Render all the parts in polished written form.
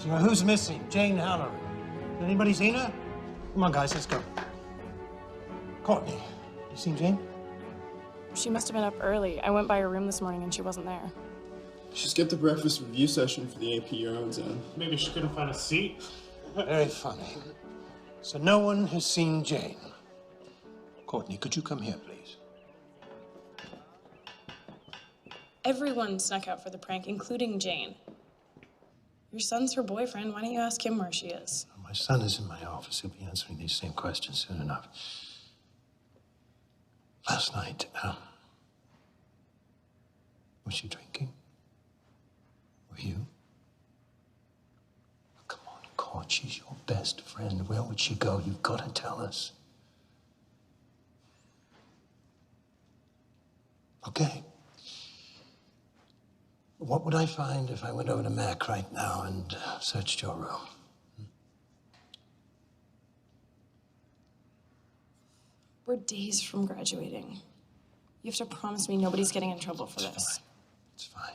So who's missing? Jane Halloran. Anybody seen her? Come on, guys, let's go. Courtney, you seen Jane? She must have been up early. I went by her room this morning and she wasn't there. She skipped the breakfast review session for the AP Euro exam. Maybe she couldn't find a seat. Very funny. So no one has seen Jane. Courtney, could you come here, please? Everyone snuck out for the prank, including Jane. Your son's her boyfriend. Why don't you ask him where she is? My son is in my office. He'll be answering these same questions soon enough. Last night, was she drinking? Were you? Come on, Court, she's your best friend. Where would she go? You've got to tell us. Okay. What would I find if I went over to Mac right now and searched your room? We're days from graduating. You have to promise me nobody's getting in trouble for this. It's fine.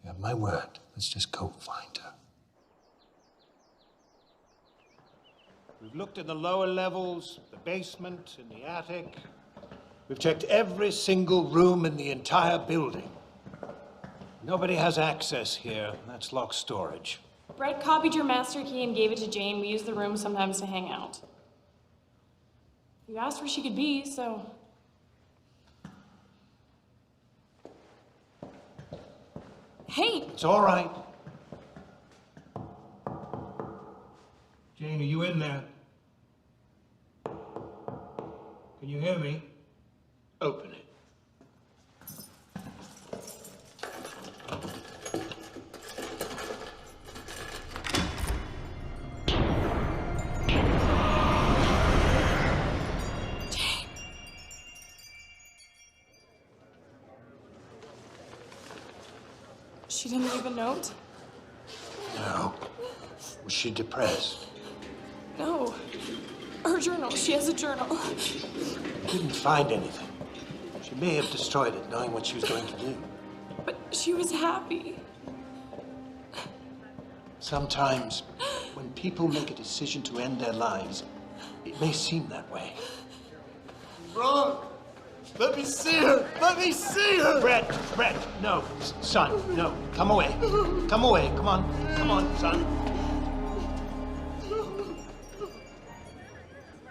You have my word. Let's just go find her. We've looked in the lower levels, the basement, in the attic. We've checked every single room in the entire building. Nobody has access here. That's locked storage. Brett copied your master key and gave it to Jane. We use the room sometimes to hang out. You asked where she could be, so... Hey! It's all right. Jane, are you in there? Can you hear me? Open it. She didn't leave a note? No. Was she depressed? No. Her journal. She has a journal. I didn't find anything. She may have destroyed it, knowing what she was going to do. But she was happy. Sometimes, when people make a decision to end their lives, it may seem that way. Ron! Let me see her! Let me see her! Brett, no. Son, no. Come away. Come away. Come on. Come on, son.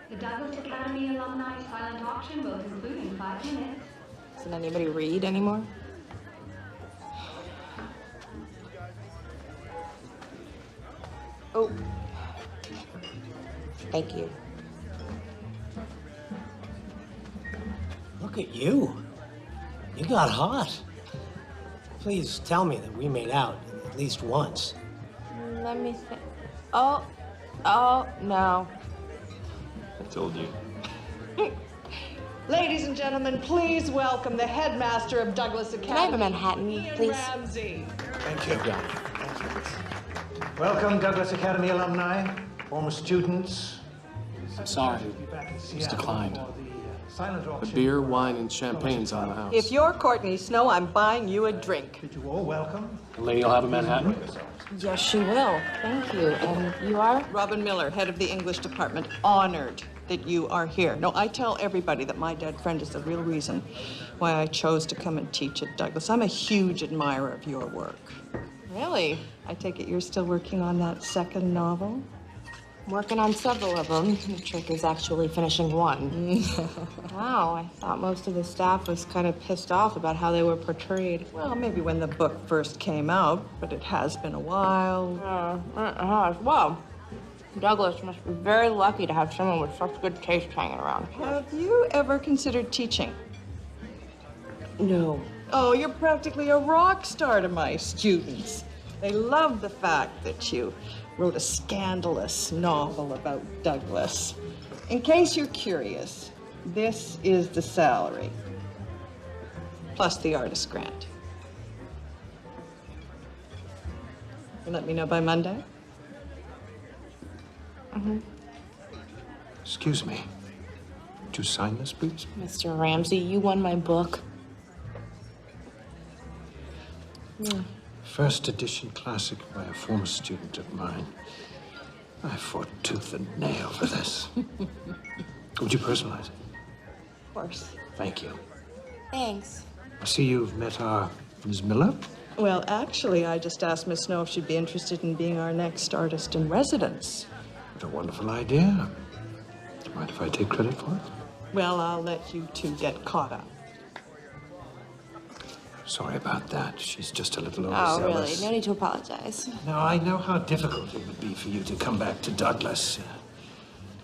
The Douglas Academy Alumni Silent Auction will conclude in 5 minutes. Doesn't anybody read anymore? Oh. Thank you. Look at you. You got hot. Please tell me that we made out at least once. Let me think. Oh, no. I told you. Ladies and gentlemen, please welcome the headmaster of Douglas Academy. Can I have a Manhattan, Ian please? Ramsey. Thank you. Thank you. Welcome, Douglas Academy alumni, former students. I'm sorry. It's declined. The beer, wine, and champagne's on the house. If you're Courtney Snow, I'm buying you a drink. Did you all welcome? The lady will have a Manhattan? Yes, she will. Thank you. And you are? Robin Miller, head of the English department, honored that you are here. No, I tell everybody that my dead friend is the real reason why I chose to come and teach at Douglas. I'm a huge admirer of your work. Really? I take it you're still working on that second novel? I'm working on several of them. The trick is actually finishing one. Wow, I thought most of the staff was kind of pissed off about how they were portrayed. Well, maybe when the book first came out, but it has been a while. Well, Douglas must be very lucky to have someone with such good taste hanging around. Have you ever considered teaching? No. Oh, you're practically a rock star to my students. They love the fact that you wrote a scandalous novel about Douglas. In case you're curious, this is the salary, plus the artist grant. You let me know by Monday? Mm-hmm. Excuse me. Would you sign this, please? Mr. Ramsey, you won my book. first edition classic by a former student of mine. I fought tooth and nail for this. Would you personalize it? Of course. Thank you. Thanks. I see you've met our Ms. Miller. Well, actually, I just asked Miss Snow if she'd be interested in being our next artist in residence. What a wonderful idea. Do you mind if I take credit for it? Well, I'll let you two get caught up. Sorry about that. She's just a little Oh, really? overzealous. No need to apologize. No, I know how difficult it would be for you to come back to Douglas.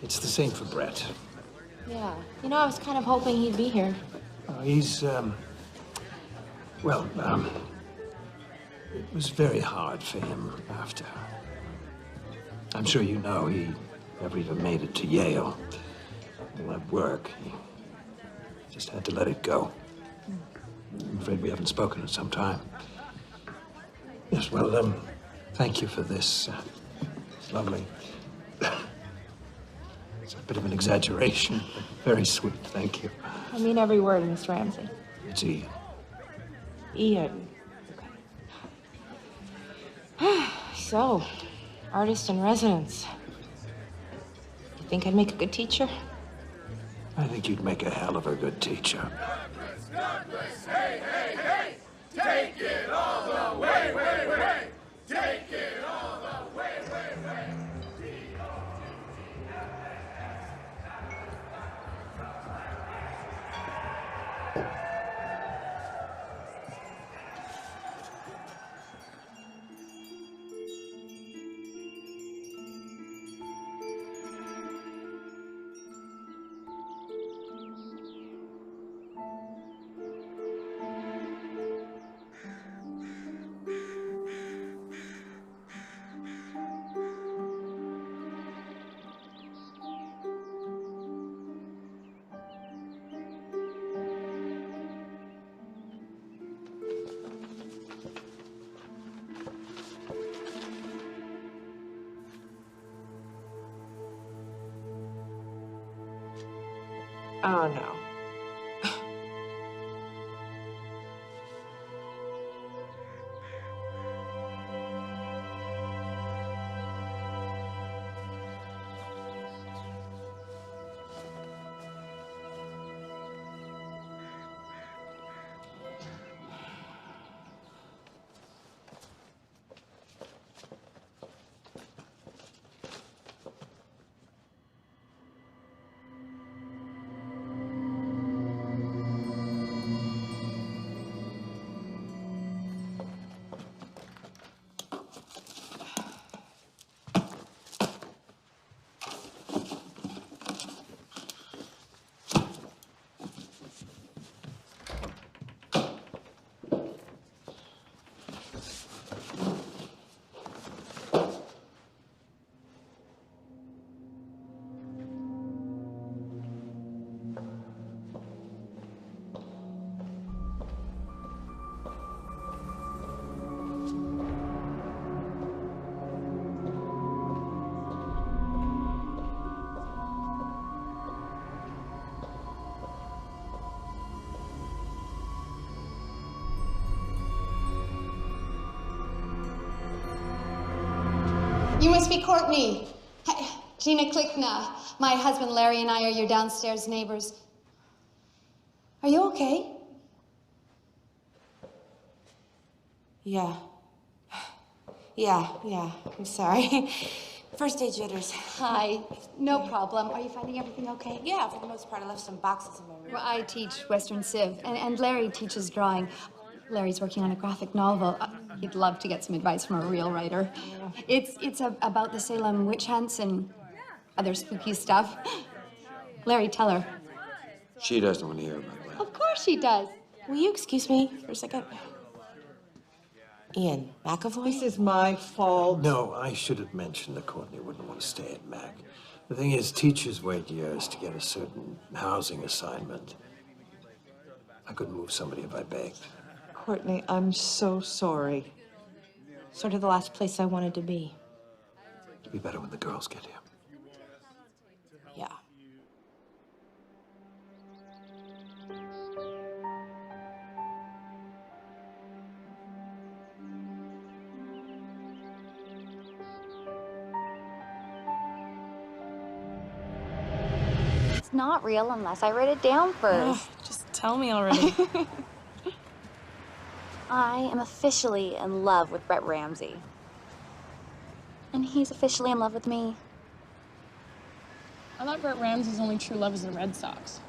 It's the same for Brett. Yeah. You know, I was kind of hoping he'd be here. He's, well, it was very hard for him after. I'm sure you know he never even made it to Yale. All that work, he just had to let it go. I'm afraid we haven't spoken in some time. Yes, well, thank you for this. It's lovely. It's a bit of an exaggeration, but very sweet. Thank you. I mean every word, Mr. Ramsey. It's Ian. Ian. Okay. So, artist in residence. You think I'd make a good teacher? I think you'd make a hell of a good teacher. Hey, hey, hey! Take it all the way, way, way! Take it all the way, way, way! Oh, no. You must be Courtney. Hi, Gina Klickna. My husband Larry and I are your downstairs neighbors. Are you okay? Yeah. Yeah. I'm sorry. First day jitters. Hi. No problem. Are you finding everything okay? Yeah, for the most part, I left some boxes in my room. Well, I teach Western Civ, and Larry teaches drawing. Larry's working on a graphic novel. He'd love to get some advice from a real writer. It's about the Salem witch hunts and other spooky stuff. Larry, tell her. She doesn't want to hear about that. Of course she does. Will you excuse me for a second? Ian McAvoy? This is my fault. No, I should have mentioned that Courtney wouldn't want to stay at Mac. The thing is, teachers wait years to get a certain housing assignment. I couldn't move somebody if I begged. Courtney, I'm so sorry. Sort of the last place I wanted to be. It'll be better when the girls get here. Yeah. It's not real unless I write it down first. Just tell me already. I am officially in love with Brett Ramsey. And he's officially in love with me. I thought Brett Ramsey's only true love is the Red Sox.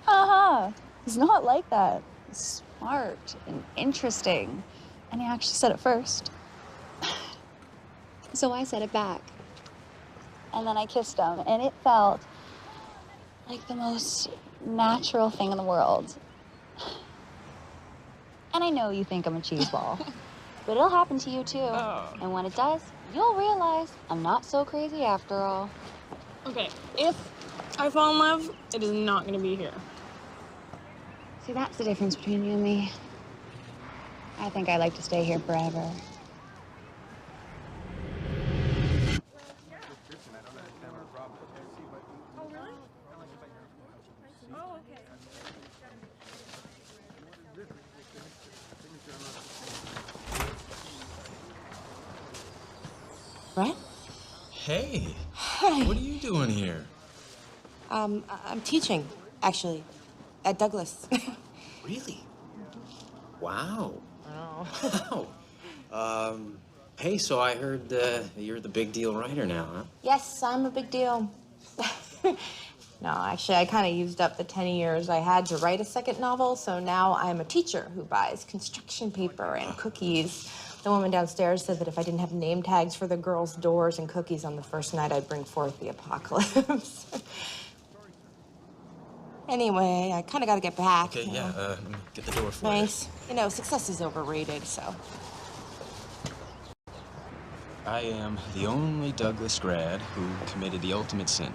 Haha. He's not like that. He's smart and interesting. And he actually said it first. So I said it back. And then I kissed him, and it felt like the most natural thing in the world. And I know you think I'm a cheeseball, but it'll happen to you too. Oh. And when it does, you'll realize I'm not so crazy after all. Okay, if I fall in love, it is not gonna be here. See, that's the difference between you and me. I think I'd like to stay here forever. Brett? Hey. Hi. What are you doing here? I'm teaching, actually, at Douglas. Really? Wow. Oh. Wow. Hey, so I heard you're the big deal writer now, huh? Yes, I'm a big deal. No, actually, I kind of used up the 10 years I had to write a second novel, so now I'm a teacher who buys construction paper and cookies. The woman downstairs said that if I didn't have name tags for the girls' doors and cookies on the first night, I'd bring forth the apocalypse. Anyway, I kind of got to get back. Okay, yeah, let me get the door for Thanks. You know, success is overrated, so. I am the only Douglas grad who committed the ultimate sin.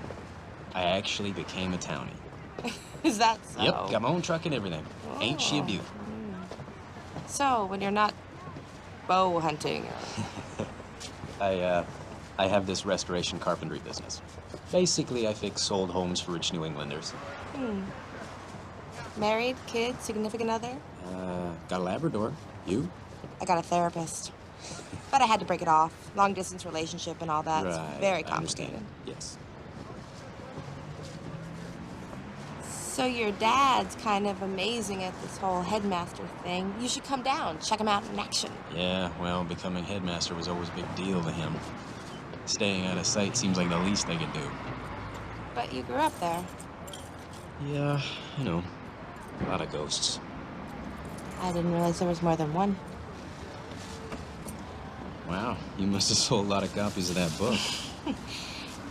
I actually became a townie. Is that so? Yep, got my own truck and everything. Ain't she a beaut? So, when you're not bow hunting. I have this restoration carpentry business. Basically, I fix old homes for rich New Englanders. Married, kids, significant other? Got a Labrador. You? I got a therapist. But I had to break it off. Long distance relationship and all that. Right, It's very I complicated. understand. Yes. So your dad's kind of amazing at this whole headmaster thing. You should come down, check him out in action. Yeah, well, becoming headmaster was always a big deal to him. Staying out of sight seems like the least they could do. But you grew up there. Yeah, you know, a lot of ghosts. I didn't realize there was more than one. Wow, you must have sold a lot of copies of that book.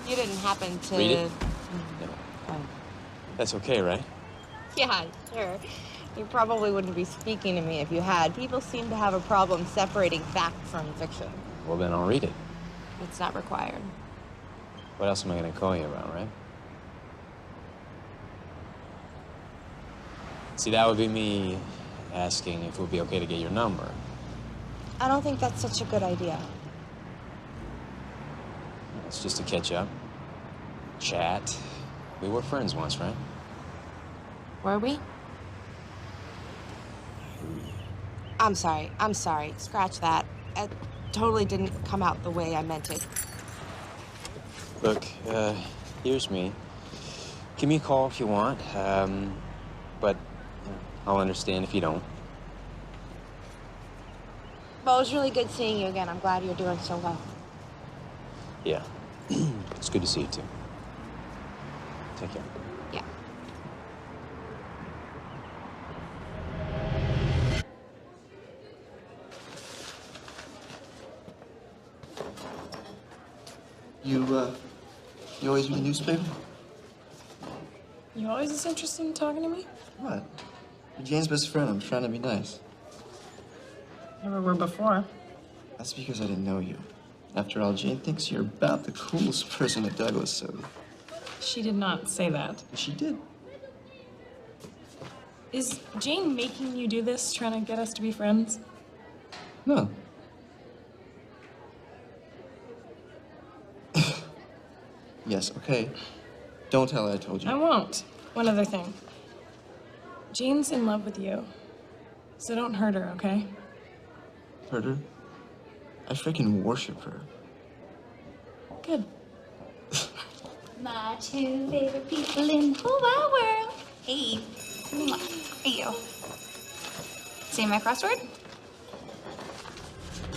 You didn't happen to... Read it? Oh. That's okay, right? Yeah, sure. You probably wouldn't be speaking to me if you had. People seem to have a problem separating fact from fiction. Well, then I'll read it. It's not required. What else am I gonna call you about, right? See, that would be me asking if it would be okay to get your number. I don't think that's such a good idea. It's just to catch up, chat. We were friends once, right? Were we? I'm sorry. Scratch that. It totally didn't come out the way I meant it. Look, here's me. Give me a call if you want, but I'll understand if you don't. Well, it was really good seeing you again. I'm glad you're doing so well. Yeah, it's good to see you too. Take care. Yeah. You always read the newspaper? You always this interested in talking to me? What? You're Jane's best friend. I'm trying to be nice. Never were before. That's because I didn't know you. After all, Jane thinks you're about the coolest person at Douglas, so... She did not say that. She did. Is Jane making you do this, trying to get us to be friends? No. Yes, okay. Don't tell her I told you. I won't. One other thing. Jane's in love with you. So don't hurt her, okay? Hurt her? I freaking worship her. Good. My two favorite people in the whole wide world. Hey. Mwah. Hey, you. See my crossword?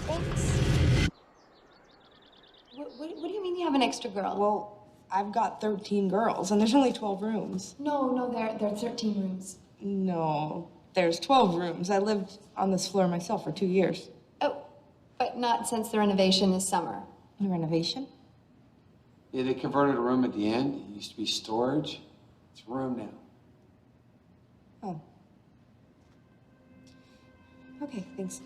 Thanks. What do you mean you have an extra girl? Well, I've got 13 girls, and there's only 12 rooms. No, there are 13 rooms. No, there's 12 rooms. I lived on this floor myself for 2 years. Oh, but not since the renovation this summer. The renovation? Yeah, they converted a room at the end. It used to be storage. It's a room now. Oh. Okay, thanks.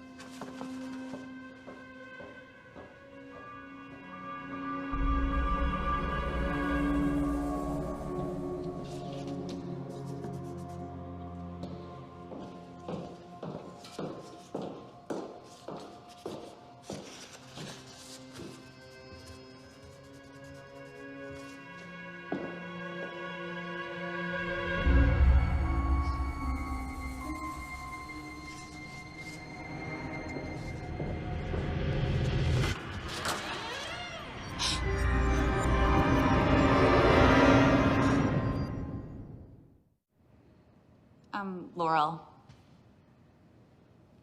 Laurel.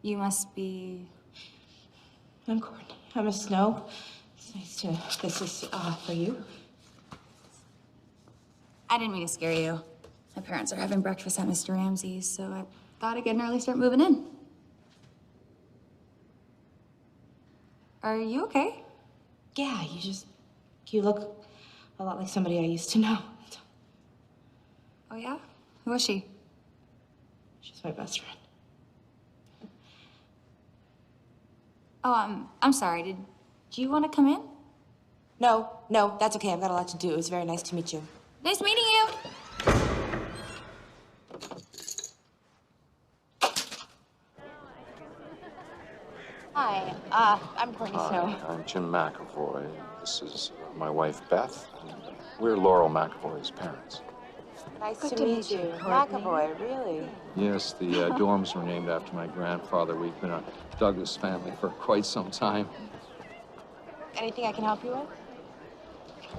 You must be... I'm Courtney. I'm Miss Snow. It's nice to... This is, for you. I didn't mean to scare you. My parents are having breakfast at Mr. Ramsey's, so I thought I'd get an early start moving in. Are you okay? Yeah, you look a lot like somebody I used to know. Oh, yeah? Who was she? She's my best friend. Oh, I'm sorry. Do you want to come in? No, that's okay. I've got a lot to do. It was very nice to meet you. Nice meeting you. Hi, I'm Courtney Snow. I'm Jim McAvoy. This is my wife, Beth. We're Laurel McAvoy's parents. Nice to meet you. McAvoy, really? Yes, the dorms were named after my grandfather. We've been a Douglas family for quite some time. Anything I can help you with?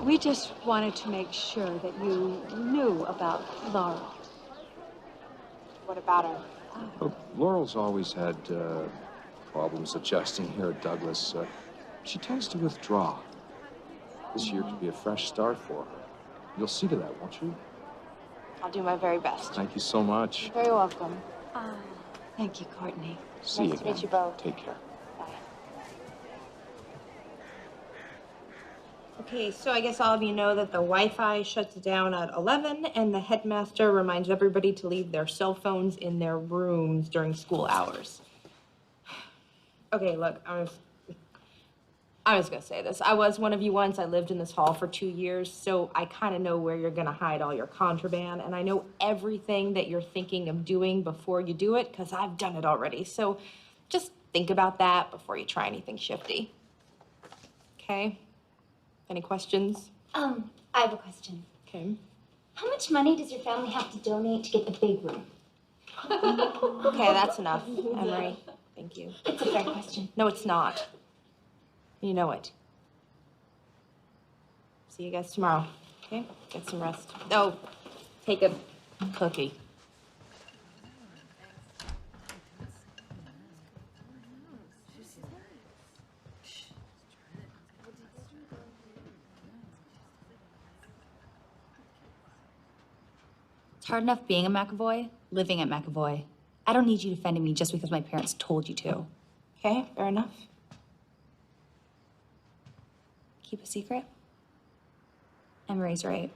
We just wanted to make sure that you knew about Laurel. What about her? Well, Laurel's always had problems adjusting here at Douglas. She tends to withdraw. This year could be a fresh start for her. You'll see to that, won't you? I'll do my very best. Thank you so much. You're very welcome. Thank you, Courtney. See you Nice to again. meet you both. Take care. Okay, so I guess all of you know that the Wi-Fi shuts down at 11, and the headmaster reminds everybody to leave their cell phones in their rooms during school hours. Okay, look, I was gonna say this. I was one of you once. I lived in this hall for 2 years, so I kind of know where you're gonna hide all your contraband, and I know everything that you're thinking of doing before you do it, because I've done it already. So just think about that before you try anything shifty. Okay? Any questions? I have a question. Okay. How much money does your family have to donate to get the big room? Okay, that's enough, Emery. Thank you. It's a fair question. No, it's not. You know it. See you guys tomorrow, okay? Get some rest. Oh, take a cookie. It's hard enough being a McAvoy, living at McAvoy. I don't need you defending me just because my parents told you to. Okay, fair enough. Keep a secret? Emery's right.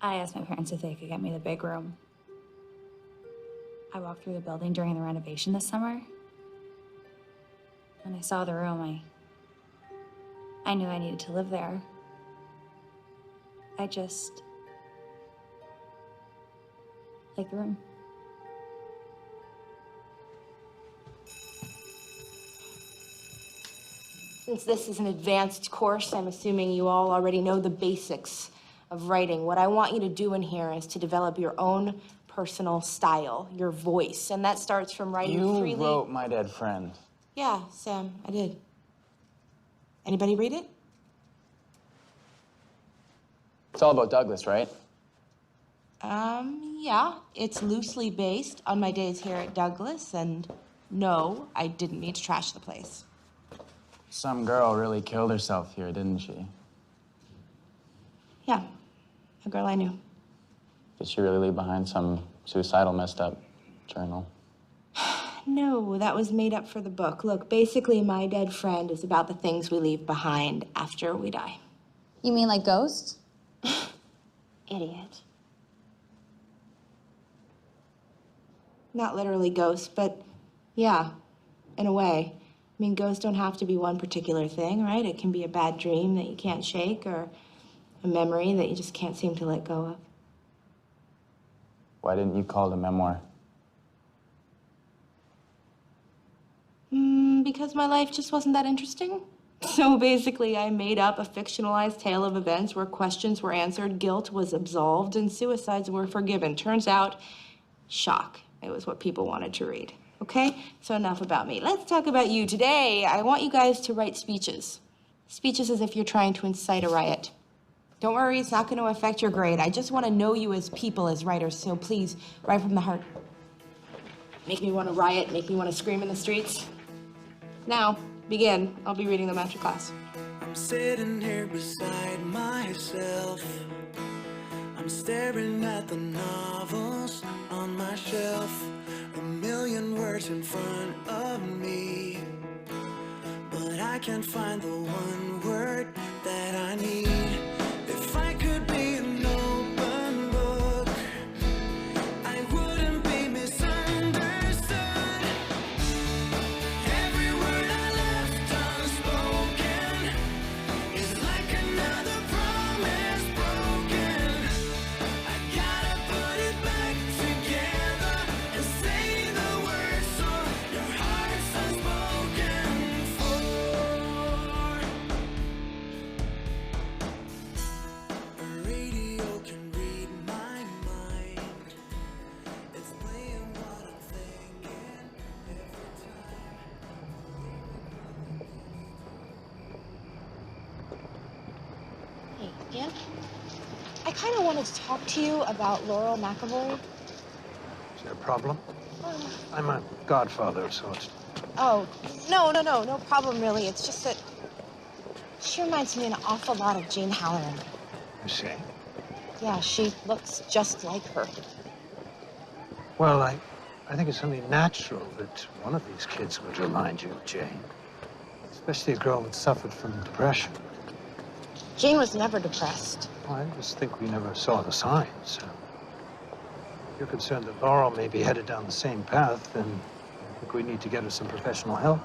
I asked my parents if they could get me the big room. I walked through the building during the renovation this summer. When I saw the room, I knew I needed to live there. I just like the room. Since this is an advanced course, I'm assuming you all already know the basics of writing. What I want you to do in here is to develop your own personal style, your voice, and that starts from writing freely. You wrote My Dead Friend. Yeah, Sam, I did. Anybody read it? It's all about Douglas, right? Yeah. It's loosely based on my days here at Douglas, and no, I didn't mean to trash the place. Some girl really killed herself here, didn't she? Yeah, a girl I knew. Did she really leave behind some suicidal, messed up journal? No, that was made up for the book. Look, basically, My Dead Friend is about the things we leave behind after we die. You mean like ghosts? Idiot. Not literally ghosts, but yeah, in a way. I mean, ghosts don't have to be one particular thing, right? It can be a bad dream that you can't shake, or a memory that you just can't seem to let go of. Why didn't you call it a memoir? Because my life just wasn't that interesting. So basically, I made up a fictionalized tale of events where questions were answered, guilt was absolved, and suicides were forgiven. Turns out, shock. It was what people wanted to read. Okay? So enough about me. Let's talk about you. Today, I want you guys to write speeches. Speeches as if you're trying to incite a riot. Don't worry, it's not going to affect your grade. I just want to know you as people, as writers, so please, write from the heart. Make me want to riot, make me want to scream in the streets. Now, begin. I'll be reading them after class. I'm sitting here beside myself. I'm staring at the novels on my shelf. A million words in front of me, but I can't find the one word that I need. If I could be an open book, I wouldn't be misunderstood. Every word I left unspoken is like another promise broken. I gotta put it back together and say the words so your heart's unspoken for. A radio can read my mind. It's playing what I'm thinking every time. Hey, Dan? I kind of wanted to talk to you about Laurel McAvoy. Is there a problem? I'm a godfather of sorts. Oh, no problem, really. It's just that she reminds me an awful lot of Jean Halloran. You see? Yeah, she looks just like her. Well, I think it's only natural that one of these kids would remind you of Jane. Especially a girl that suffered from depression. Jane was never depressed. Well, I just think we never saw the signs. If you're concerned that Laurel may be headed down the same path, then I think we need to get her some professional help.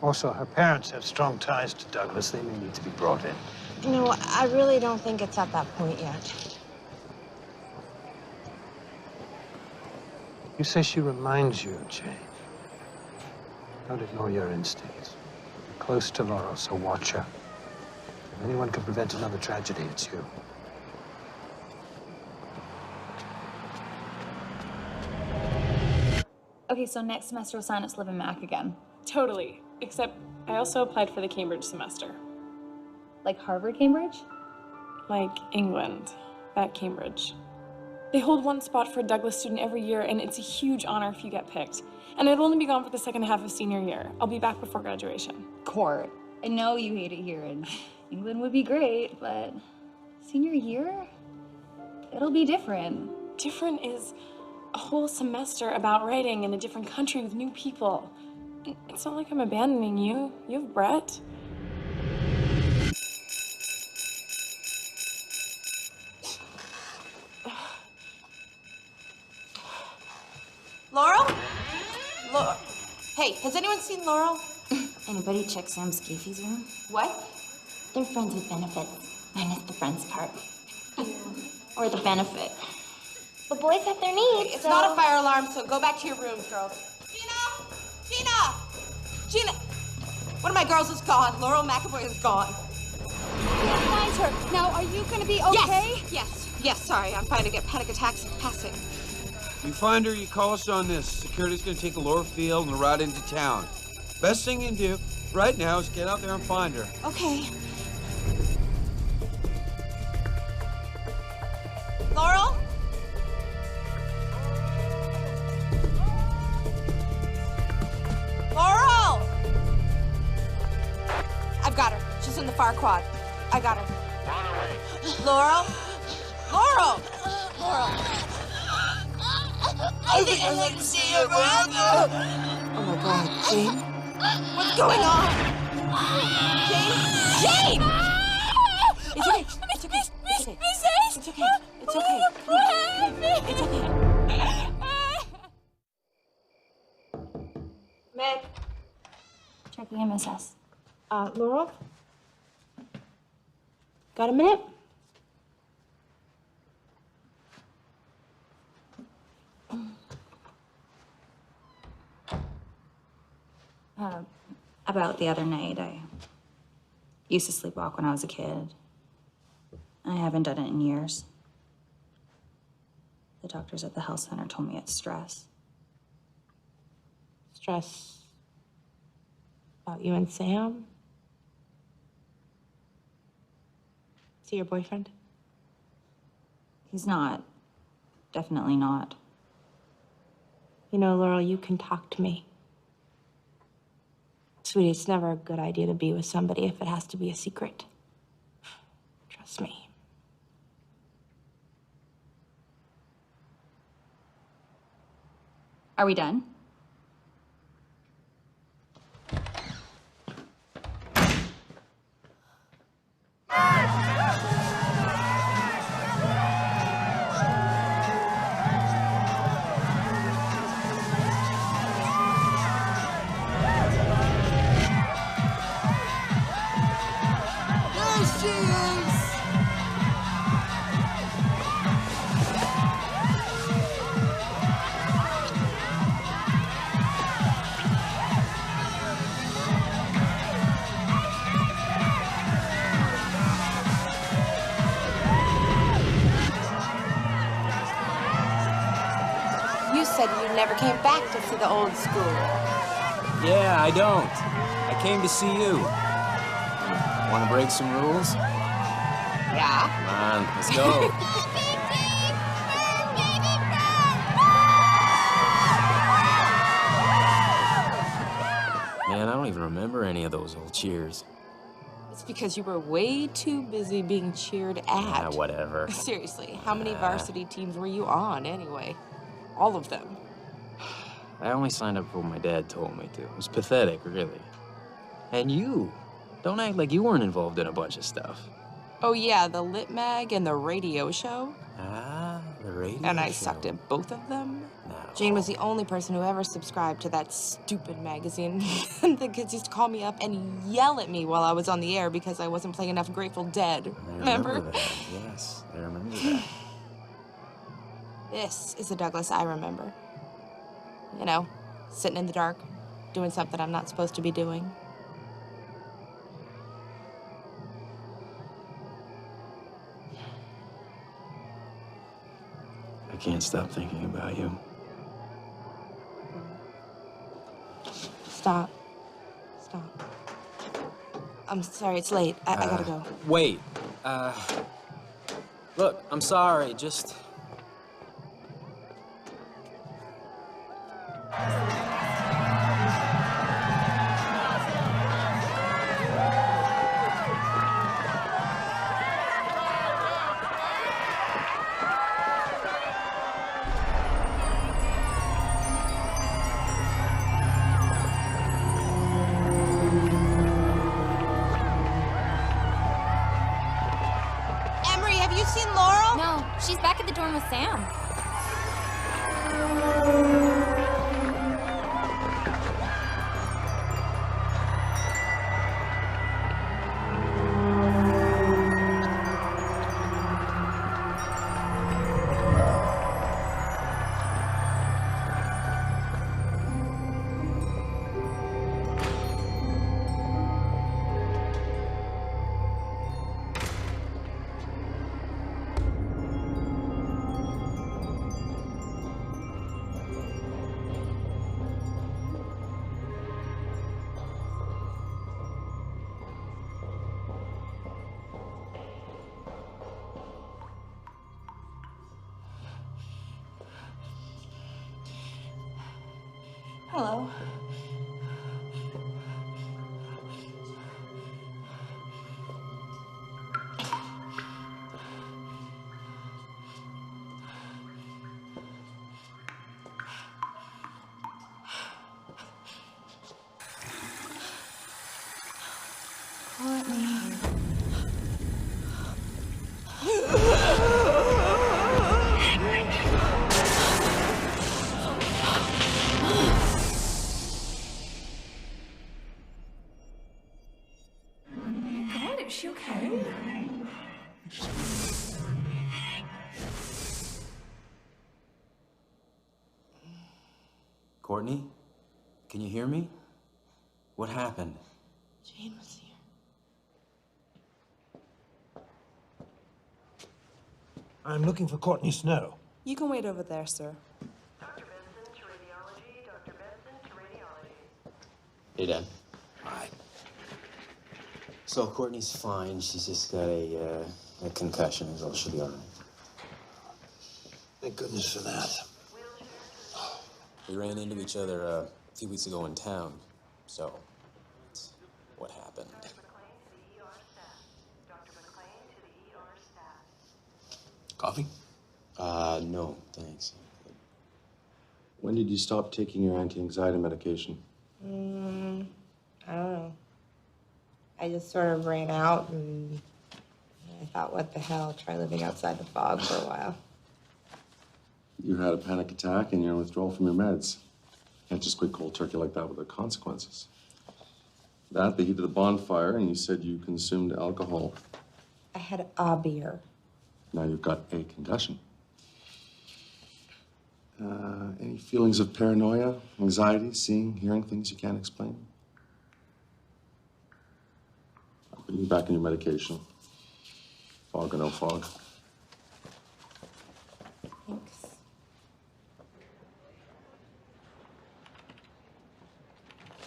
Also, her parents have strong ties to Douglas. They may need to be brought in. You know, I really don't think it's at that point yet. You say she reminds you of Jane. Don't ignore your instincts. You're close to Laurel, so watch her. If anyone can prevent another tragedy, it's you. Okay, so next semester we'll sign up to live in Mac again. Totally. Except I also applied for the Cambridge semester. Like Harvard, Cambridge? Like England, at Cambridge. They hold one spot for a Douglas student every year, and it's a huge honor if you get picked. And I'd only be gone for the second half of senior year. I'll be back before graduation. Court. I know you hate it here, and England would be great, but senior year? It'll be different. Different is a whole semester about writing in a different country with new people. It's not like I'm abandoning you. You have Brett. Laurel? Hey, has anyone seen Laurel? Anybody check Sam Skeefy's room? What? They're friends with benefits, minus the friends part. Or the benefit. But boys have their needs, It's so... not a fire alarm, so go back to your rooms, girls. Gina! One of my girls is gone. Laurel McAvoy is gone. Find her. Now, are you gonna be okay? Yes, sorry. I'm fine to get panic attacks passing. You find her, you call us on this. Security's gonna take a lower field and ride into town. Best thing you can do right now is get out there and find her. Okay. Got her. She's in the far quad. I got her. Laurel? Laurel! Laurel! I think I'd like to see your brother. Oh my God, Jane? What's going on? Jane? Jane! It's okay. It's okay. It's okay. It's okay. It's okay. Come here. It's okay. Meg. Checking in, Miss S. Laurel? Got a minute? About the other night, I used to sleepwalk when I was a kid. I haven't done it in years. The doctors at the health center told me it's stress. Stress about you and Sam? Is he your boyfriend? He's not. Definitely not. You know, Laurel, you can talk to me. Sweetie, it's never a good idea to be with somebody if it has to be a secret. Trust me. Are we done? There she is! You said you never came back to see the old school. Yeah, I don't. I came to see you. Want to break some rules? Yeah? Come on, let's go. Man, I don't even remember any of those old cheers. It's because you were way too busy being cheered at. Ah, whatever. Seriously, how many varsity teams were you on anyway? All of them. I only signed up for what my dad told me to. It was pathetic, really. And you. Don't act like you weren't involved in a bunch of stuff. Oh yeah, the Lit Mag and the radio show. Ah, the radio And I show. sucked at both of them. No. Jane was the only person who ever subscribed to that stupid magazine. And the kids used to call me up and yell at me while I was on the air because I wasn't playing enough Grateful Dead. I remember that. Yes, I remember that. This is the Douglas I remember. You know, sitting in the dark, doing something I'm not supposed to be doing. I can't stop thinking about you. Stop. Stop. I'm sorry, it's late. I gotta go. Wait. Look, I'm sorry, just... Emery, have you seen Laurel? No, she's back at the dorm with Sam. Hello. God, is she okay? Courtney? Can you hear me? What happened? Jane was here. I'm looking for Courtney Snow. You can wait over there, sir. Hey, Dad. Hi. So Courtney's fine. She's just got a concussion, is all. She'll be all right. Thank goodness for that. We ran into each other a few weeks ago in town, so that's what happened. Coffee? No, thanks. When did you stop taking your anti-anxiety medication? I don't know. I just sort of ran out and I thought, what the hell, try living outside the fog for a while. You had a panic attack and you're in withdrawal from your meds. Can't just quit cold turkey like that without consequences. That, the heat of the bonfire, and you said you consumed alcohol. I had a beer. Now you've got a concussion. Any feelings of paranoia, anxiety, seeing, hearing things you can't explain? I'll put you back in your medication. Fog or no fog. Thanks.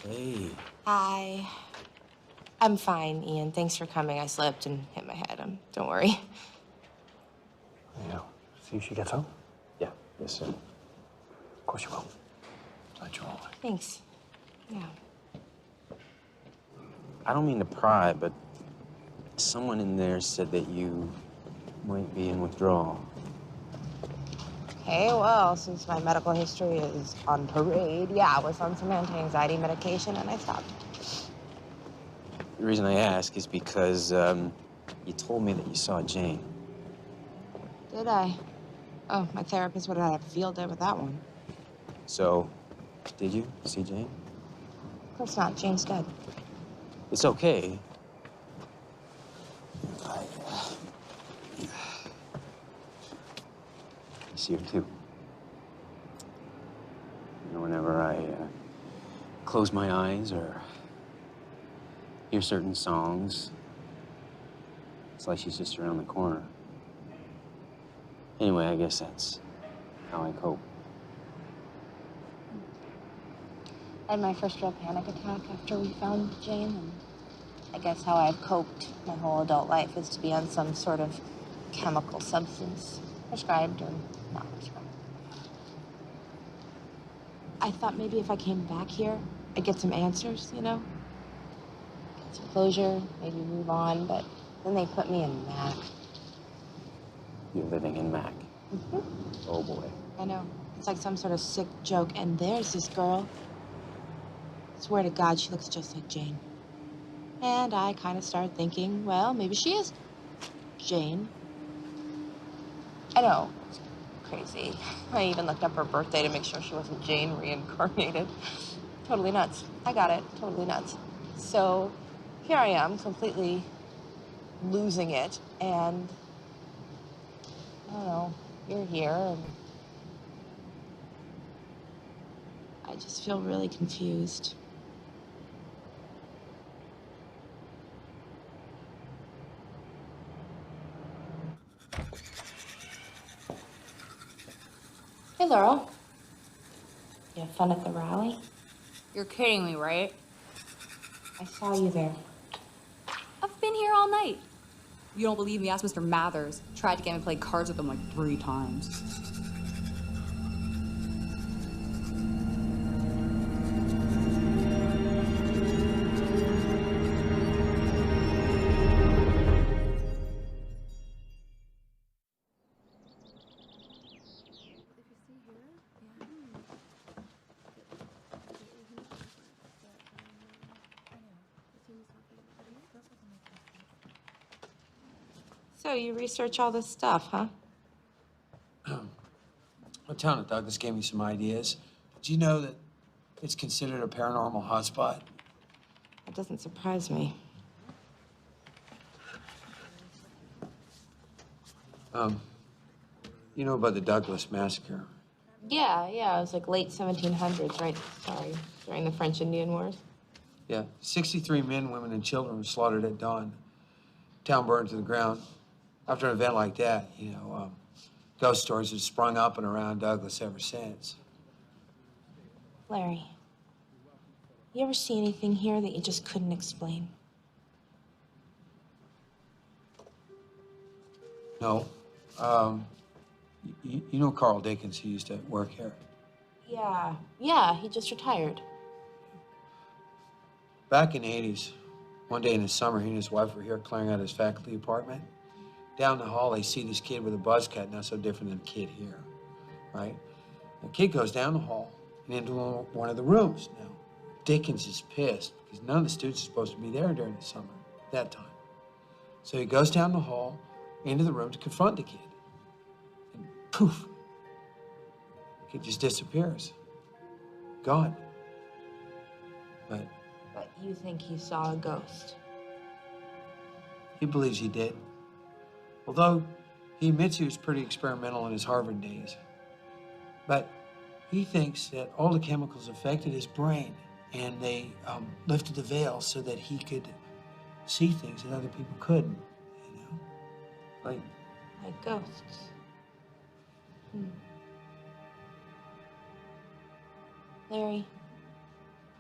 Hey. Hi. I'm fine, Ian. Thanks for coming. I slipped and hit my head. Don't worry. Yeah. See if she gets home? Yeah, yes, sir. Of course you will. Glad you're all right. Thanks. Yeah. I don't mean to pry, but someone in there said that you might be in withdrawal. Okay, well, since my medical history is on parade, yeah, I was on some anti-anxiety medication and I stopped. The reason I ask is because you told me that you saw Jane. Did I? Oh, my therapist would have had a field day with that one. So, did you see Jane? Of course not. Jane's dead. It's okay. I see her too. You know, whenever I close my eyes or hear certain songs, it's like she's just around the corner. Anyway, I guess that's how I cope. I had my first real panic attack after we found Jane, and I guess how I've coped my whole adult life is to be on some sort of chemical substance, prescribed or not prescribed. I thought maybe if I came back here, I'd get some answers, you know? Get some closure, maybe move on, but then they put me in Mac. You're living in Mac. Mm-hmm. Oh, boy. I know. It's like some sort of sick joke, and there's this girl. Swear to God, she looks just like Jane. And I kind of started thinking, well, maybe she is Jane. I know, it's crazy. I even looked up her birthday to make sure she wasn't Jane reincarnated. Totally nuts. I got it. Totally nuts. So here I am, completely losing it, and I don't know, you're here, and I just feel really confused. Hey, Laurel. You have fun at the rally? You're kidding me, right? I saw you there. I've been here all night. You don't believe me? Ask Mr. Mathers. Tried to get me to play cards with him like 3 times. So you research all this stuff, huh? The town of Douglas gave me some ideas. Did you know that it's considered a paranormal hotspot? That doesn't surprise me. You know about the Douglas massacre? Yeah, it was like late 1700s, right? Sorry, during the French Indian Wars. Yeah, 63 men, women, and children were slaughtered at dawn. Town burned to the ground. After an event like that, ghost stories have sprung up and around Douglas ever since. Larry, you ever see anything here that you just couldn't explain? No. You know Carl Dickens, who used to work here? Yeah, he just retired. Back in the 80s, one day in the summer, he and his wife were here clearing out his faculty apartment. Down the hall, they see this kid with a buzz cut, not so different than the kid here, right? The kid goes down the hall and into one of the rooms. Now, Dickens is pissed because none of the students are supposed to be there during the summer, that time. So he goes down the hall into the room to confront the kid. And poof, the kid just disappears. Gone. But you think he saw a ghost? he believes he did. Although he admits he was pretty experimental in his Harvard days. But he thinks that all the chemicals affected his brain, and they lifted the veil so that he could see things that other people couldn't, you know? Like ghosts. Larry,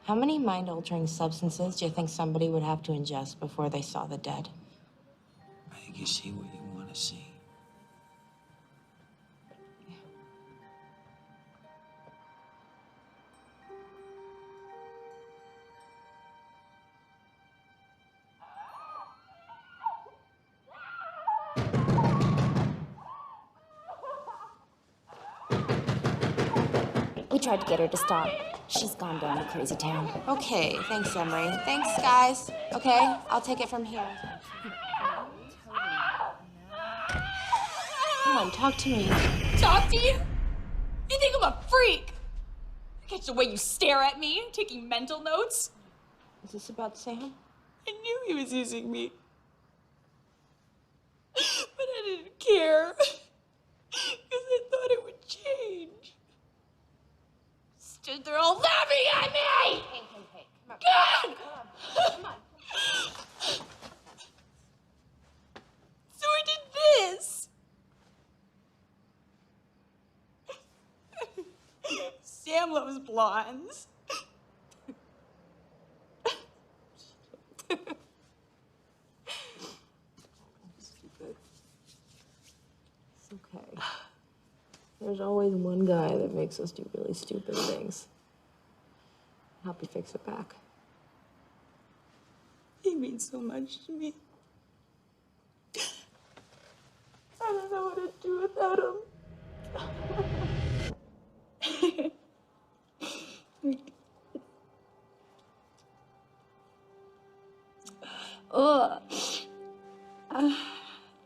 how many mind-altering substances do you think somebody would have to ingest before they saw the dead? I think you see what you want to see. We tried to get her to stop. She's gone down to crazy town. Okay, thanks, Emery. Thanks, guys. Okay, I'll take it from here. Come on, talk to me. Talk to you? You think I'm a freak? I catch the way you stare at me, taking mental notes. Is this about Sam? I knew he was using me. But I didn't care. Because I thought it would change. Stood there all laughing at me! Hey, come on. God! Come on. So I did this. Sam loves blondes. Stupid. It's okay. There's always one guy that makes us do really stupid things. Help you fix it back. He means so much to me. I don't know what to do without him.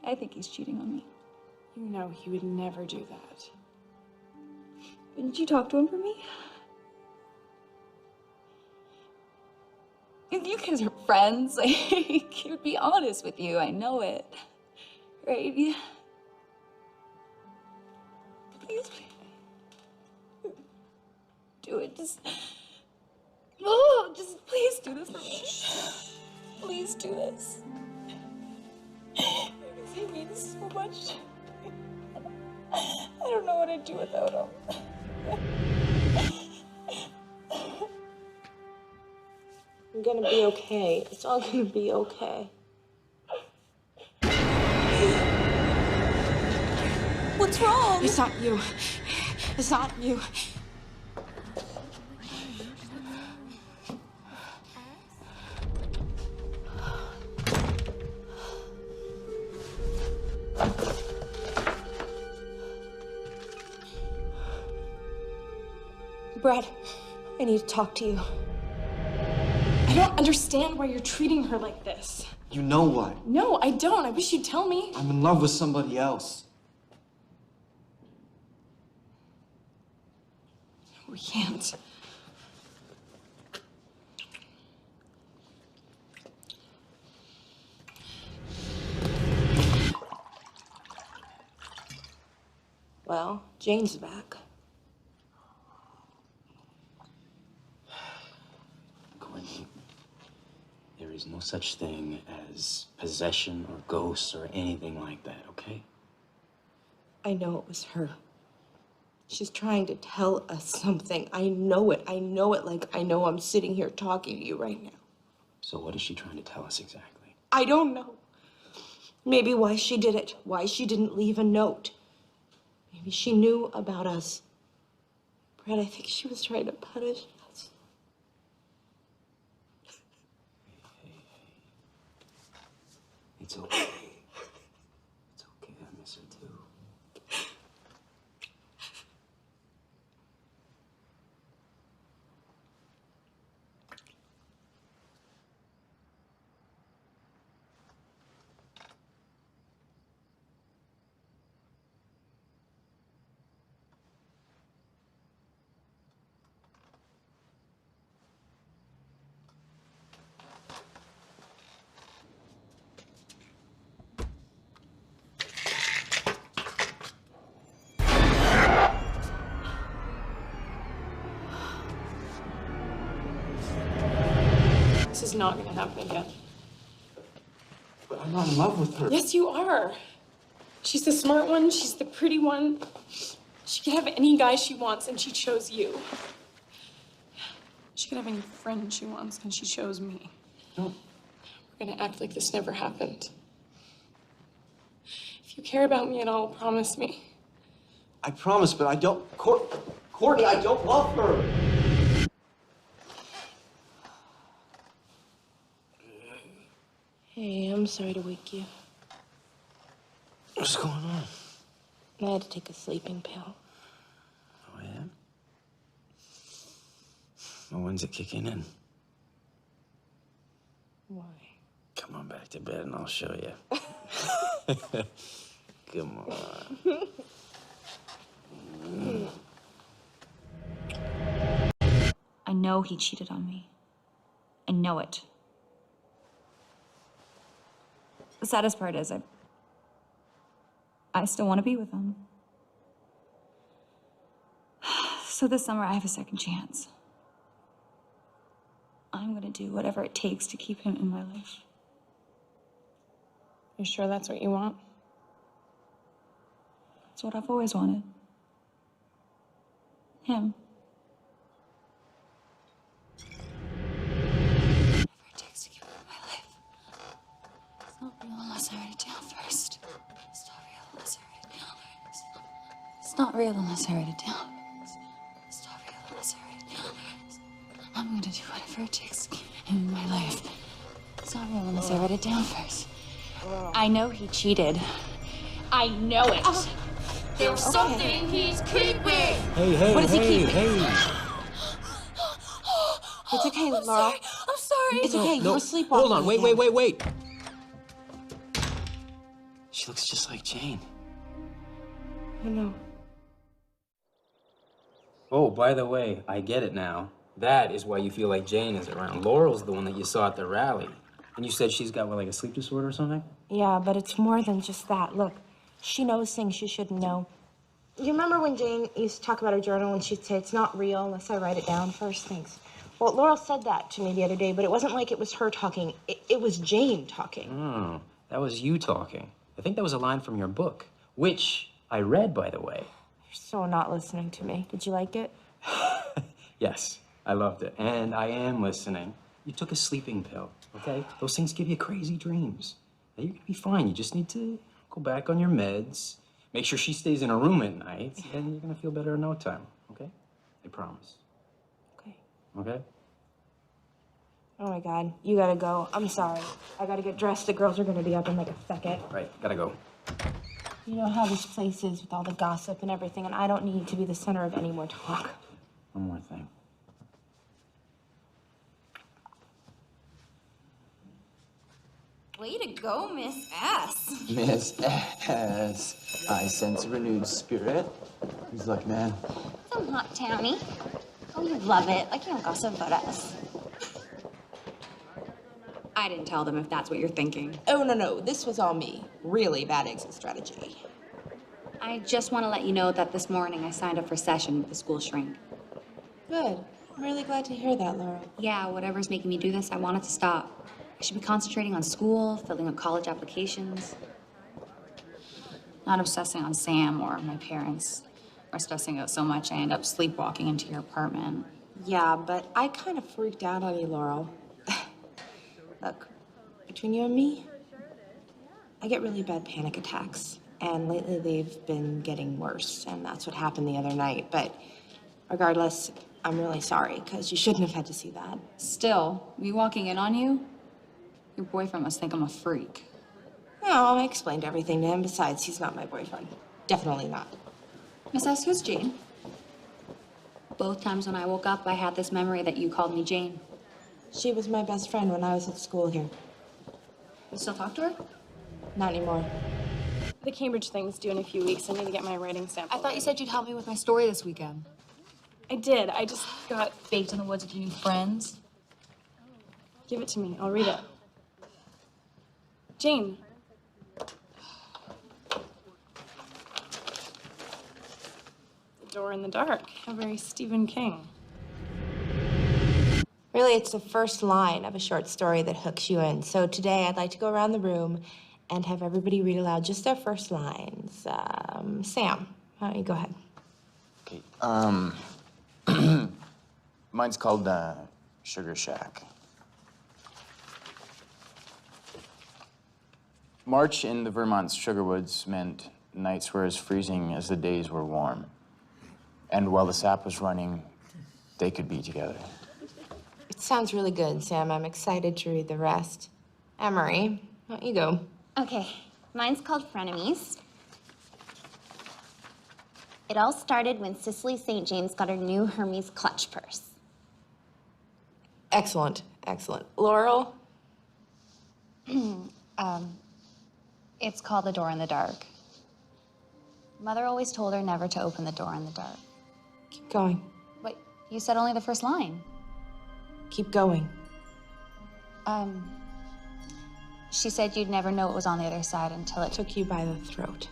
I think he's cheating on me. You know he would never do that. Didn't you talk to him for me? You guys are friends. Like, he would be honest with you. I know it. Right? Please. Do it. Just please do this for me. Please do this. Because he means so much. I don't know what to do without him. I'm gonna be okay. It's all gonna be okay. What's wrong? It's not you. It's not you. Brad, I need to talk to you. I don't understand why you're treating her like this. You know what? No, I don't. I wish you'd tell me. I'm in love with somebody else. We can't. Well, Jane's back. Courtney, there is no such thing as possession or ghosts or anything like that, okay? I know it was her. She's trying to tell us something. I know it. I know it like I know I'm sitting here talking to you right now. So what is she trying to tell us exactly? I don't know. Maybe why she did it. Why she didn't leave a note. Maybe she knew about us. Brett, I think she was trying to punish us. It's okay. It's okay. I miss her too. This is not gonna happen again. But I'm not in love with her. Yes, you are. She's the smart one. She's the pretty one. She can have any guy she wants, and she chose you. She can have any friend she wants, and she chose me. No. We're gonna act like this never happened. If you care about me at all, promise me. I promise, but I don't. Courtney, I don't love her. Hey, I'm sorry to wake you. What's going on? I had to take a sleeping pill. Oh, yeah? Well, when's it kicking in? Why? Come on back to bed and I'll show you. Come on. I know he cheated on me. I know it. The saddest part is I still want to be with him. So this summer I have a second chance. I'm gonna do whatever it takes to keep him in my life. You sure that's what you want? That's what I've always wanted. Him. Whatever it takes to keep him in my life. It's not real unless I write it down first. It's not real unless I write it down. It's not real unless I write it down. It's not real unless I write it down. I'm gonna do whatever it takes to keep him in my life. It's not real unless I write it down first. I know he cheated. I know it. There's something he's keeping. Hey, What is he keeping? It's okay, Laura. I'm sorry. It's okay. You were sleepwalking. Hold on, wait. She looks just like Jane. I know. Oh, by the way, I get it now. That is why you feel like Jane is around. Laurel's the one that you saw at the rally. And you said she's got, what, like a sleep disorder or something? Yeah, but it's more than just that. Look, she knows things she shouldn't know. You remember when Jane used to talk about her journal and she'd say, it's not real unless I write it down first? Thanks. Well, Laurel said that to me the other day, but it wasn't like it was her talking. It was Jane talking. Oh, that was you talking. I think that was a line from your book, which I read, by the way. You're so not listening to me. Did you like it? Yes, I loved it. And I am listening. You took a sleeping pill, okay? Those things give you crazy dreams. Now, you're gonna be fine. You just need to go back on your meds, make sure she stays in her room at night, and you're gonna feel better in no time, okay? I promise. Okay. Okay? Oh my God, you gotta go. I'm sorry. I gotta get dressed. The girls are gonna be up in like a second. Right, gotta go. You know how this place is with all the gossip and everything, and I don't need to be the center of any more talk. One more thing. Way to go, Miss S. Miss S. I sense a renewed spirit. Who's luck, man? Some hot townie. Oh, you love it. Like you don't gossip about us. I didn't tell them if that's what you're thinking. Oh, no. This was all me. Really bad exit strategy. I just want to let you know that this morning I signed up for session with the school shrink. Good. I'm really glad to hear that, Laura. Yeah, whatever's making me do this, I want it to stop. I should be concentrating on school, filling out college applications. Not obsessing on Sam or my parents, or stressing out so much I end up sleepwalking into your apartment. Yeah, but I kind of freaked out on you, Laurel. Look, between you and me, I get really bad panic attacks. And lately they've been getting worse, and that's what happened the other night. But regardless, I'm really sorry, because you shouldn't have had to see that. Still, me walking in on you? Your boyfriend must think I'm a freak. No, I explained everything to him. Besides, he's not my boyfriend. Definitely not. Miss S, who's Jane? Both times when I woke up, I had this memory that you called me Jane. She was my best friend when I was at school here. You still talk to her? Not anymore. The Cambridge thing's due in a few weeks. I need to get my writing sample. I thought you said you'd help me with my story this weekend. I did. I just got... Baked in the woods with your new friends? Give it to me. I'll read it. Jane. The Door in the Dark. How very Stephen King. Really, it's the first line of a short story that hooks you in. So today, I'd like to go around the room and have everybody read aloud just their first lines. Sam, why don't you go ahead? Okay, mine's called Sugar Shack. March in the Vermont's sugar woods meant nights were as freezing as the days were warm. And while the sap was running, they could be together. It sounds really good, Sam. I'm excited to read the rest. Emery, why don't you go? Okay, mine's called Frenemies. It all started when Cicely St. James got her new Hermes clutch purse. Excellent, excellent. Laurel? It's called The Door in the Dark. Mother always told her never to open the door in the dark. Keep going. But you said only the first line. Keep going. She said you'd never know what was on the other side until it took you by the throat.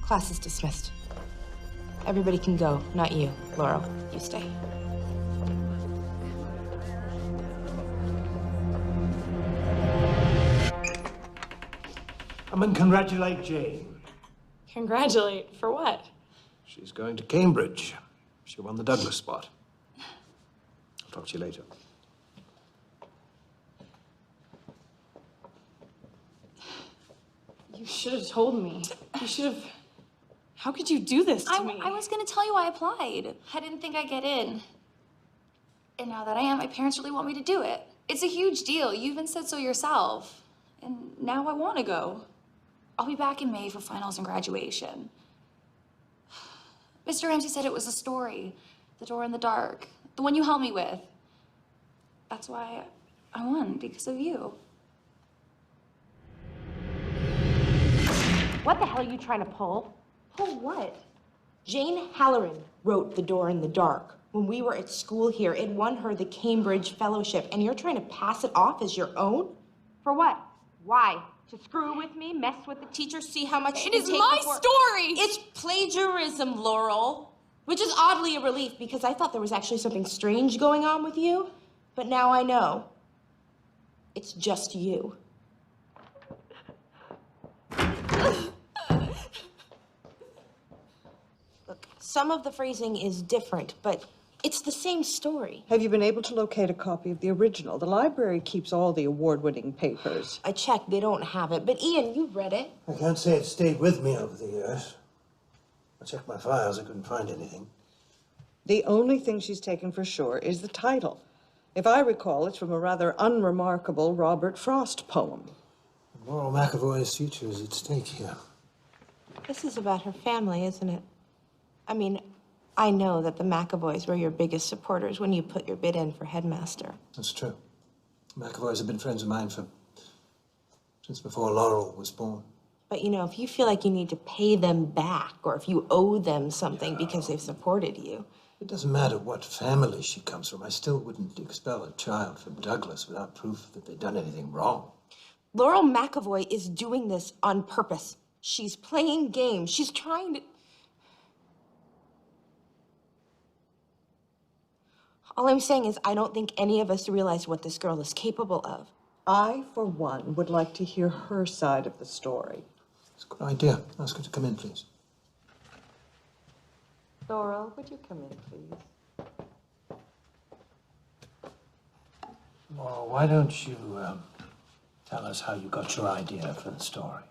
Class is dismissed. Everybody can go, not you, Laurel. You stay. Come and congratulate Jane. Congratulate? For what? She's going to Cambridge. She won the Douglas spot. I'll talk to you later. You should have told me. You should have... How could you do this to me? I was gonna tell you I applied. I didn't think I'd get in. And now that I am, my parents really want me to do it. It's a huge deal. You even said so yourself. And now I want to go. I'll be back in May for finals and graduation. Mr. Ramsey said it was a story. The Door in the Dark. The one you helped me with. That's why I won, because of you. What the hell are you trying to pull? Pull what? Jane Halloran wrote The Door in the Dark. When we were at school here, it won her the Cambridge Fellowship, and you're trying to pass it off as your own? For what? Why? To screw with me, mess with the teacher, see how much you It can is take my before... story! It's plagiarism, Laurel. Which is oddly a relief, because I thought there was actually something strange going on with you. But now I know. It's just you. Look, some of the phrasing is different, but it's the same story. Have you been able to locate a copy of the original? The library keeps all the award-winning papers. I checked, they don't have it. But Ian, you read it. I can't say it stayed with me over the years. I checked my files, I couldn't find anything. The only thing she's taken for sure is the title. If I recall, it's from a rather unremarkable Robert Frost poem. Laurel McAvoy's future is at stake here. This is about her family, isn't it? I mean, I know that the McAvoys were your biggest supporters when you put your bid in for headmaster. That's true. McAvoys have been friends of mine since before Laurel was born. But you know, if you feel like you need to pay them back, or if you owe them something because they've supported you. It doesn't matter what family she comes from. I still wouldn't expel a child from Douglas without proof that they'd done anything wrong. Laurel McAvoy is doing this on purpose. She's playing games. She's trying to... All I'm saying is I don't think any of us realize what this girl is capable of. I, for one, would like to hear her side of the story. It's a good idea. Ask her to come in, please. Laurel, would you come in, please? Laurel, why don't you tell us how you got your idea for the story?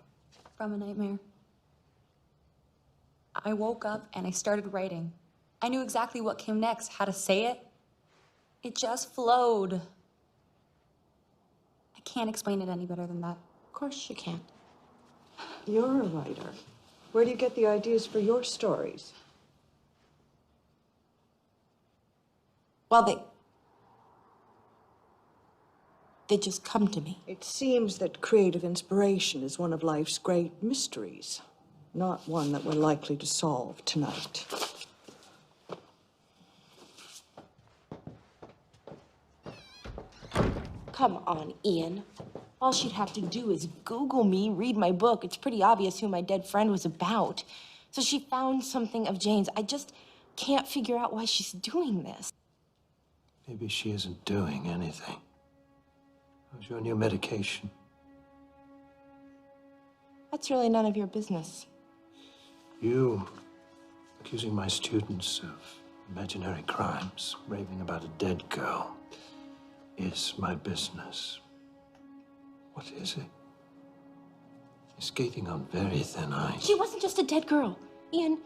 From a nightmare. I woke up and I started writing. I knew exactly what came next, how to say it. It just flowed. I can't explain it any better than that. Of course you can't. You're a writer. Where do you get the ideas for your stories? Well, they just come to me. It seems that creative inspiration is one of life's great mysteries, not one that we're likely to solve tonight. Come on, Ian. All she'd have to do is Google me, read my book. It's pretty obvious who my dead friend was about. So she found something of Jane's. I just can't figure out why she's doing this. Maybe she isn't doing anything. How's your new medication? That's really none of your business. You accusing my students of imaginary crimes, raving about a dead girl, is my business. What is it? You're skating on very thin ice. She wasn't just a dead girl. Ian,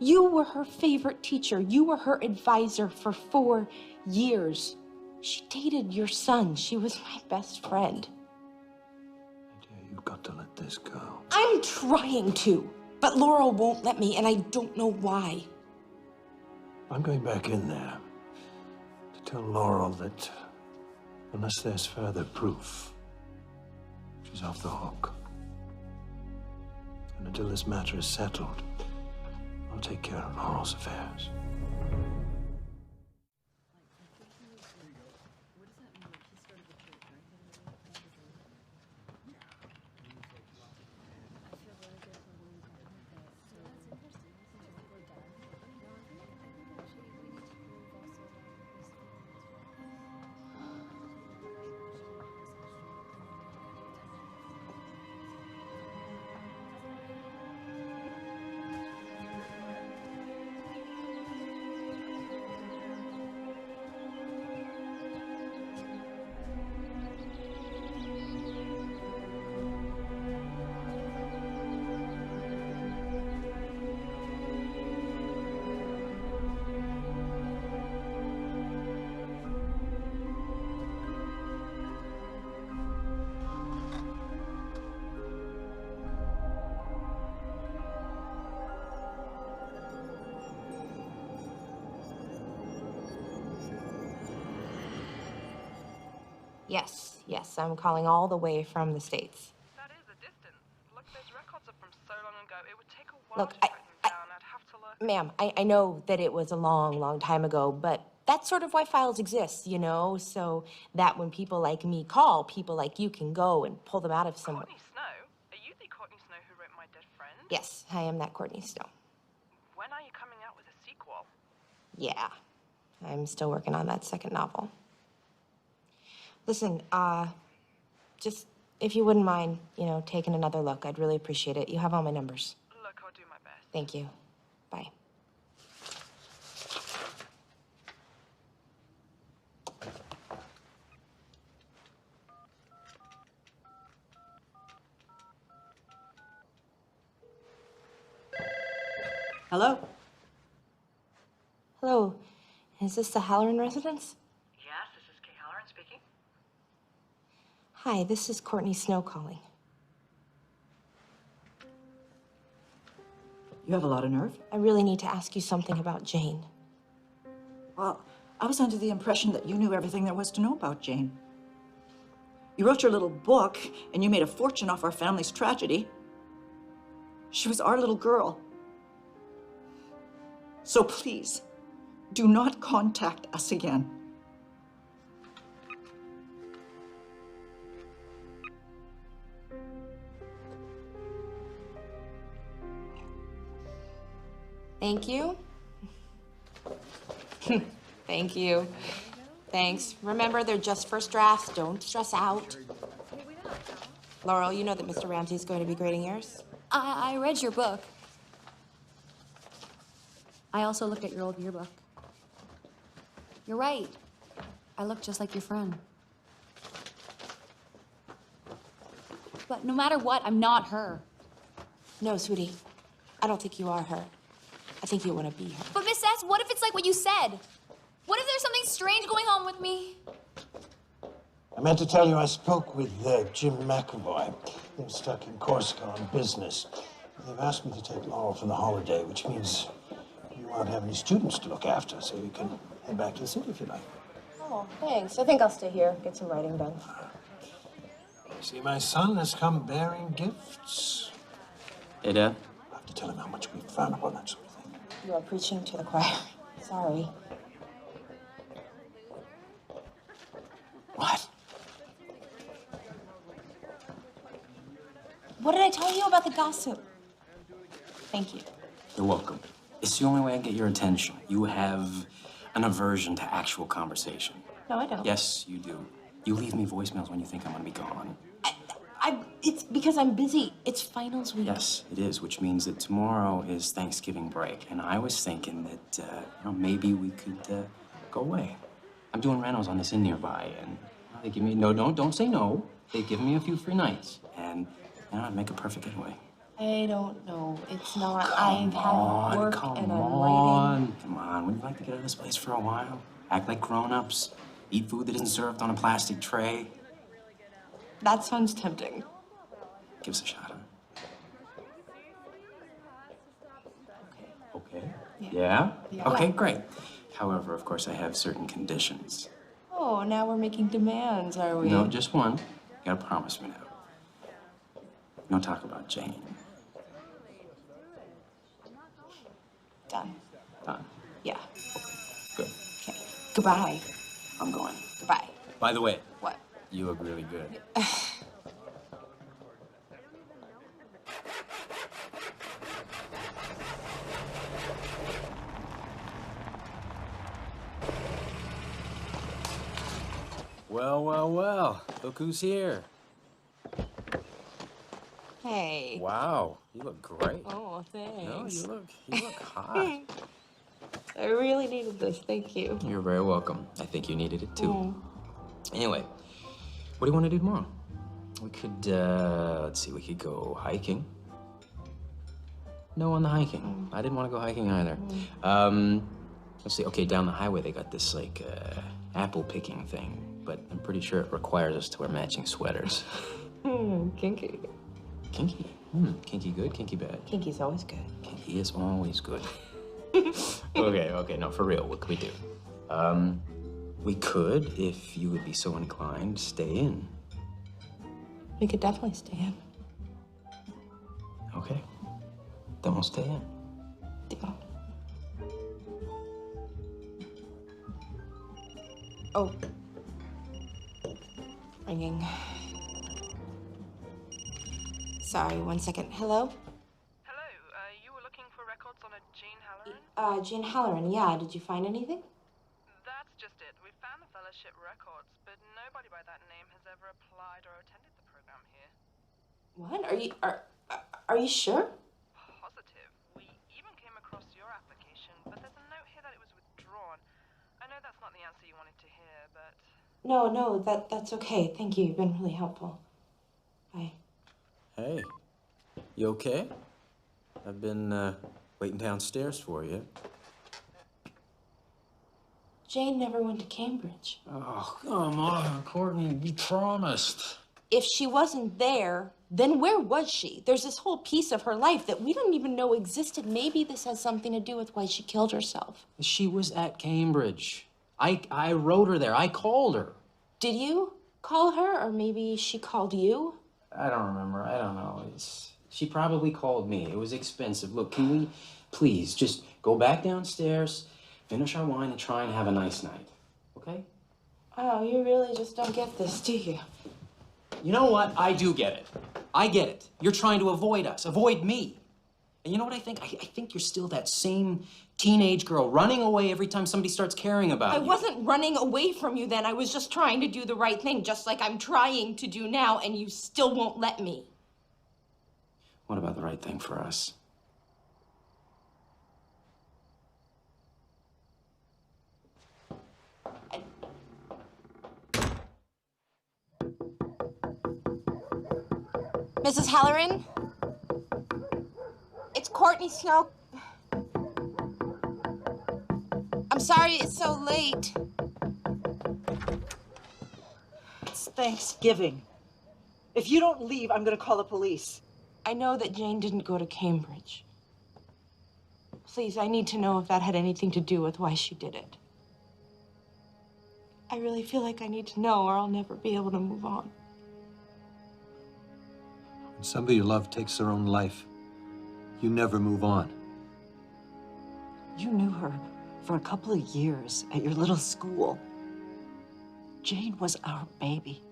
you were her favorite teacher. You were her advisor for 4 years. She dated your son. She was my best friend. You've got to let this go. I'm trying to, but Laurel won't let me, and I don't know why. I'm going back in there to tell Laurel that unless there's further proof, she's off the hook. And until this matter is settled, I'll take care of Laurel's affairs. Yes, I'm calling all the way from the States. That is a distance. Look, those records are from so long ago. It would take a while Look, to track them down. I'd have to look. Ma'am, I know that it was a long, long time ago, but that's sort of why files exist, you know? So that when people like me call, people like you can go and pull them out of somewhere. Courtney Snow? Are you the Courtney Snow who wrote My Dead Friend? Yes, I am that Courtney Snow. When are you coming out with a sequel? Yeah, I'm still working on that second novel. Listen, just if you wouldn't mind, taking another look, I'd really appreciate it. You have all my numbers. Look, I'll do my best. Thank you. Bye. Hello? Hello, is this the Halloran residence? Yes, this is Kay Halloran speaking. Hi, this is Courtney Snow calling. You have a lot of nerve. I really need to ask you something about Jane. Well, I was under the impression that you knew everything there was to know about Jane. You wrote your little book, and you made a fortune off our family's tragedy. She was our little girl. So please, do not contact us again. Thank you. Thank you. Thanks. Remember, they're just first drafts. Don't stress out. Laurel, you know that Mr. Ramsey's going to be grading yours? I read your book. I also looked at your old yearbook. You're right. I look just like your friend. But no matter what, I'm not her. No, sweetie. I don't think you are her. I think you want to be her. But Miss S, what if it's like what you said? What if there's something strange going on with me? I meant to tell you I spoke with Jim McAvoy. They're stuck in Corsica on business. They've asked me to take Laurel for the holiday, which means you won't have any students to look after, so you can head back to the city if you like. Oh, thanks. I think I'll stay here, get some writing done. See, my son has come bearing gifts. Hey, Dad. I have to tell him how much we frown upon that sort of thing. You are preaching to the choir. Sorry. What? What did I tell you about the gossip? Thank you. You're welcome. It's the only way I get your attention. You have an aversion to actual conversation. No, I don't. Yes, you do. You leave me voicemails when you think I'm gonna be gone. It's because I'm busy. It's finals week. Yes, it is, which means that tomorrow is Thanksgiving break, and I was thinking that maybe we could go away. I'm doing renos on this inn nearby, and they give me don't say no. They give me a few free nights, and I'd make a perfect getaway. I don't know. It's not. I've had work and I'm writing. Come on, wouldn't you like to get out of this place for a while? Act like grown-ups. Eat food that isn't served on a plastic tray. That sounds tempting. Give us a shot, huh? Okay. Yeah? Okay, great. However, of course, I have certain conditions. Oh, now we're making demands, are we? No, just one. You gotta promise me now. No talk about Jane. Done. Done. Yeah. Good. Okay. Goodbye. I'm going. Goodbye. By the way. What? You look really good. Well, well, well. Look who's here. Hey. Wow, you look great. Oh, thanks. No, you look hot. I really needed this. Thank you. You're very welcome. I think you needed it too. Mm. Anyway, what do you want to do tomorrow? We could, let's see, we could go hiking. No on the hiking. I didn't want to go hiking either. Let's see, okay, down the highway they got this, like, apple picking thing, but I'm pretty sure it requires us to wear matching sweaters. Kinky. Kinky? Kinky good, kinky bad? Kinky's always good. Kinky is always good. Okay, no, for real, what could we do? We could, if you would be so inclined, stay in. We could definitely stay in. Okay, then we'll stay in. Deal. Oh. Ringing. Sorry, 1 second. Hello? Hello, you were looking for records on a Jane Halloran? Jane Halloran, yeah. Did you find anything? That's just it. We found the fellowship records, but nobody by that name has ever applied or attended the program here. What? Are you sure? Positive. We even came across your application, but there's a note here that it was withdrawn. I know that's not the answer you wanted to hear, but... No, that's okay. Thank you. You've been really helpful. Bye. Hey, you okay? I've been waiting downstairs for you. Jane never went to Cambridge. Oh, come on, Courtney, you promised. If she wasn't there, then where was she? There's this whole piece of her life that we don't even know existed. Maybe this has something to do with why she killed herself. She was at Cambridge. I wrote her there. I called her. Did you? call her, or maybe she called you? I don't remember. I don't know. She probably called me. It was expensive. Look, can we please just go back downstairs, finish our wine, and try and have a nice night, okay? Oh, you really just don't get this, do you? You know what? I do get it. I get it. You're trying to avoid us, avoid me. And you know what I think? I think you're still that same teenage girl running away every time somebody starts caring about you. I wasn't running away from you then. I was just trying to do the right thing, just like I'm trying to do now, and you still won't let me. What about the right thing for us? Mrs. Halloran? It's Courtney Snow. I'm sorry it's so late. It's Thanksgiving. If you don't leave, I'm gonna call the police. I know that Jane didn't go to Cambridge. Please, I need to know if that had anything to do with why she did it. I really feel like I need to know, or I'll never be able to move on. When somebody you love takes their own life, you never move on. You knew her for a couple of years at your little school. Jane was our baby.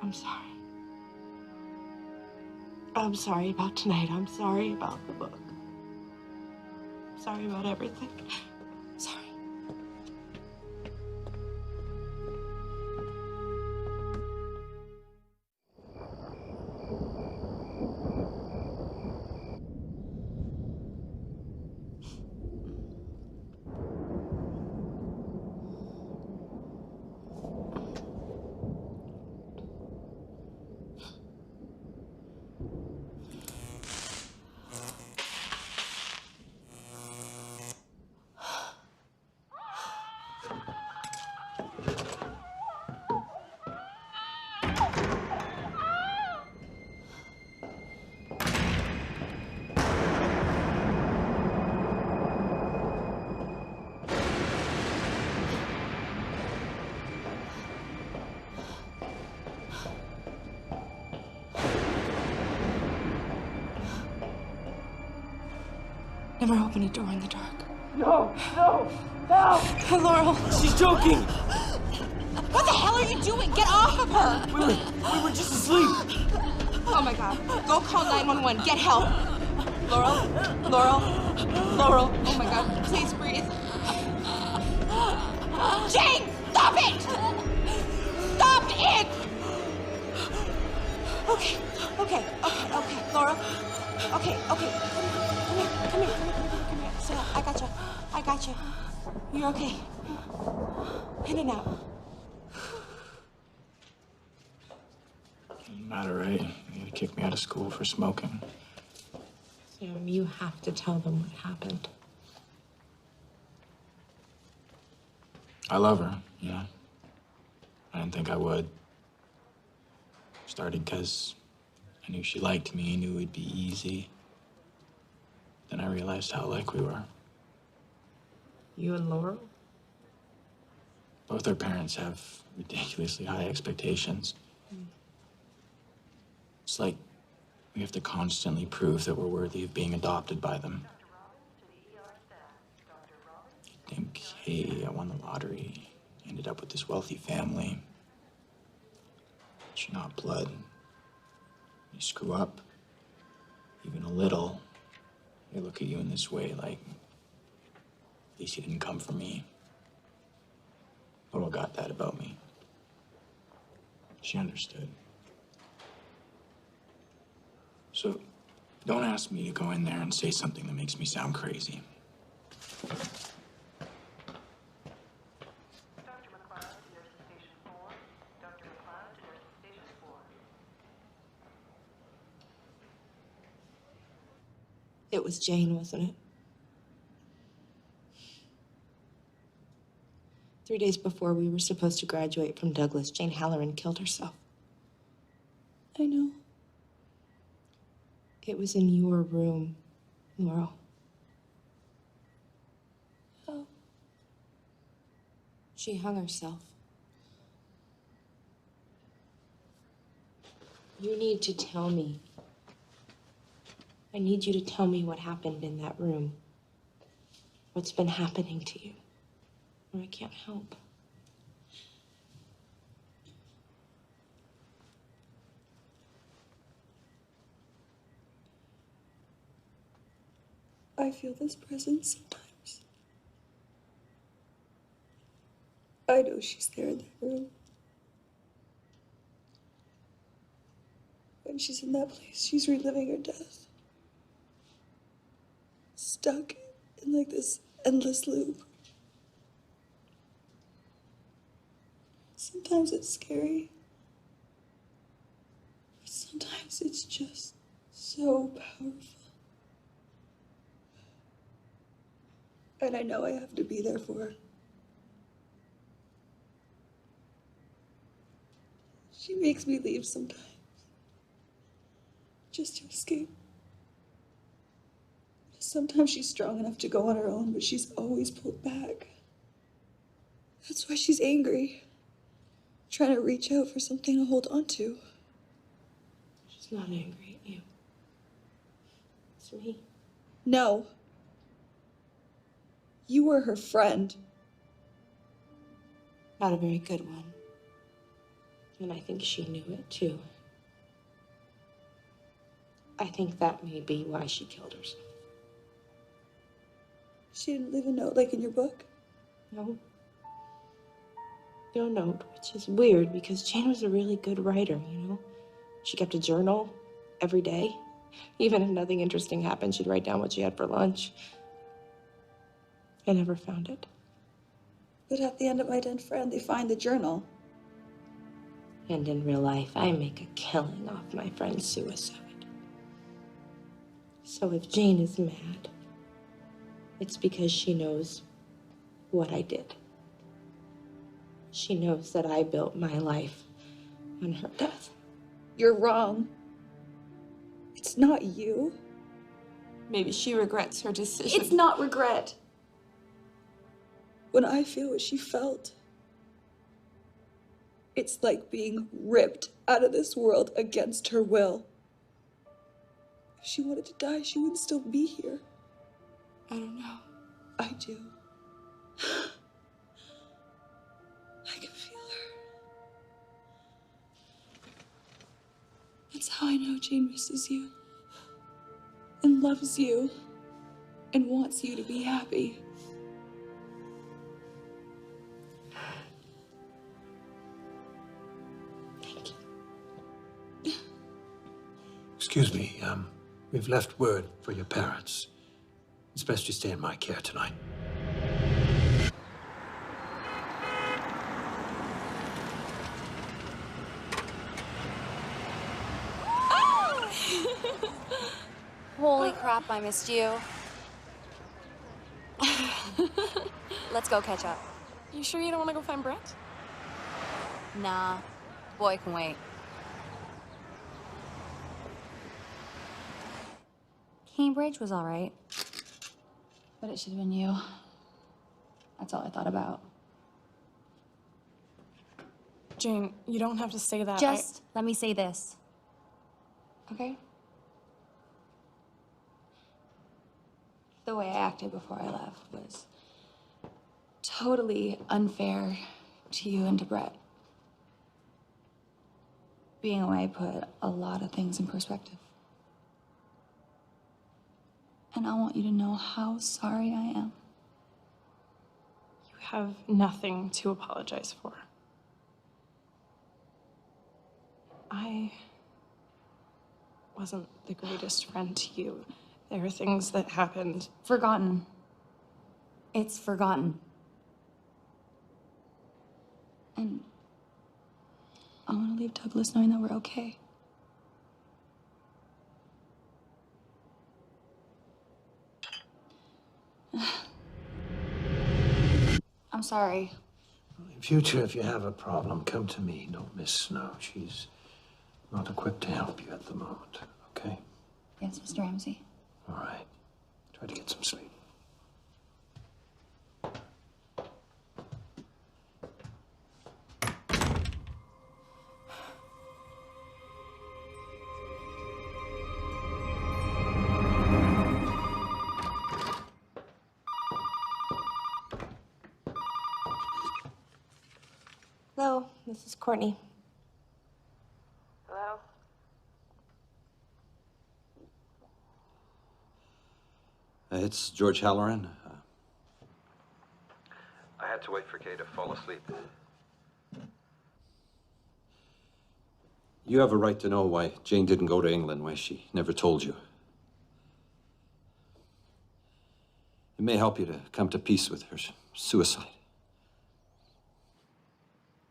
I'm sorry. I'm sorry about tonight. I'm sorry about the book. I'm sorry about everything. Sorry. Never open a door in the dark. No, no, no! Laurel. She's joking! What the hell are you doing? Get off of her! We were just asleep. Oh my God. Go call 911. Get help. Laurel. Laurel. Laurel. Oh my God. Please breathe. Jane! Stop it! Stop it! Okay. Laurel. Okay. Come here. Sit down. I got you. You're okay. In and out. Doesn't matter, right? You gotta kick me out of school for smoking. Sam, you have to tell them what happened. I love her, you know? I didn't think I would. Started because I knew she liked me, knew it'd be easy. Then I realized how alike we were. You and Laurel? Both our parents have ridiculously high expectations. It's like we have to constantly prove that we're worthy of being adopted by them. You think, hey, I won the lottery, ended up with this wealthy family. But you're not blood. You screw up, even a little, they look at you in this way like, at least you didn't come for me. Laurel got that about me. She understood. So, don't ask me to go in there and say something that makes me sound crazy. It was Jane, wasn't it? 3 days before we were supposed to graduate from Douglas, Jane Halloran killed herself. I know. It was in your room, Laurel. Oh. She hung herself. You need to tell me. I need you to tell me what happened in that room. What's been happening to you. Or I can't help. I feel this presence sometimes. I know she's there in that room. When she's in that place, she's reliving her death. Stuck in like this endless loop. Sometimes it's scary. But sometimes it's just so powerful. And I know I have to be there for her. She makes me leave sometimes. Just to escape. Sometimes she's strong enough to go on her own, but she's always pulled back. That's why she's angry. Trying to reach out for something to hold on to. She's not angry at you. It's me. No. You were her friend. Not a very good one. And I think she knew it too. I think that may be why she killed herself. She didn't leave a note like in your book? No. No note, which is weird because Jane was a really good writer, you know? She kept a journal every day. Even if nothing interesting happened, she'd write down what she had for lunch. I never found it. But at the end of My Dead Friend, they find the journal. And in real life, I make a killing off my friend's suicide. So if Jane is mad, it's because she knows what I did. She knows that I built my life on her death. You're wrong. It's not you. Maybe she regrets her decision. It's not regret. When I feel what she felt, it's like being ripped out of this world against her will. If she wanted to die, she would still be here. I don't know. I do. I can feel her. That's how I know Jane misses you. And loves you. And wants you to be happy. Excuse me, we've left word for your parents. It's best you stay in my care tonight. Holy crap, I missed you. Let's go catch up. You sure you don't want to go find Brett? Nah, boy can wait. Cambridge was all right, but it should have been you. That's all I thought about. Jane, you don't have to say that. Just let me say this, okay? The way I acted before I left was totally unfair to you and to Brett. Being away put a lot of things in perspective. And I want you to know how sorry I am. You have nothing to apologize for. I wasn't the greatest friend to you. There are things that happened. Forgotten. It's forgotten. And I want to leave Douglas knowing that we're okay. I'm sorry. In future, if you have a problem, come to me. Don't miss Snow. She's not equipped to help you at the moment, okay? Yes, Mr. Ramsey. All right. Try to get some sleep. This is Courtney. Hello? It's George Halloran. I had to wait for Kay to fall asleep. You have a right to know why Jane didn't go to England, why she never told you. It may help you to come to peace with her suicide.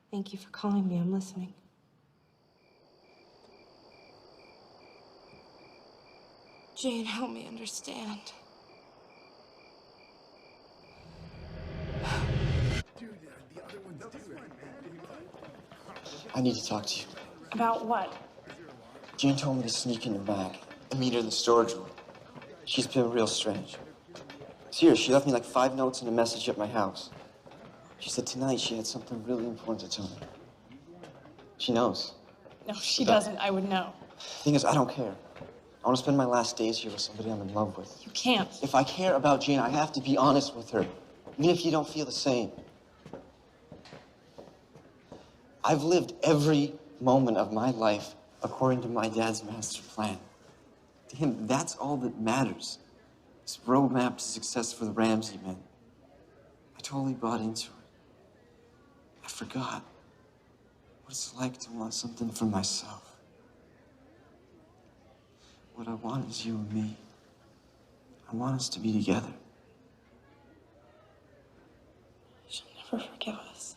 Thank you for calling me. I'm listening. Jane, help me understand. I need to talk to you. About what? Jane told me to sneak in your bag and meet her in the storage room. She's been real strange. Seriously, she left me like 5 notes and a message at my house. She said tonight she had something really important to tell me. She knows. No, she doesn't. I would know. Thing is, I don't care. I want to spend my last days here with somebody I'm in love with. You can't. If I care about Jane, I have to be honest with her, even if you don't feel the same. I've lived every moment of my life according to my dad's master plan. To him, that's all that matters. This roadmap to success for the Ramsey men. I totally bought into it. I forgot what it's like to want something for myself. What I want is you and me. I want us to be together. She'll never forgive us.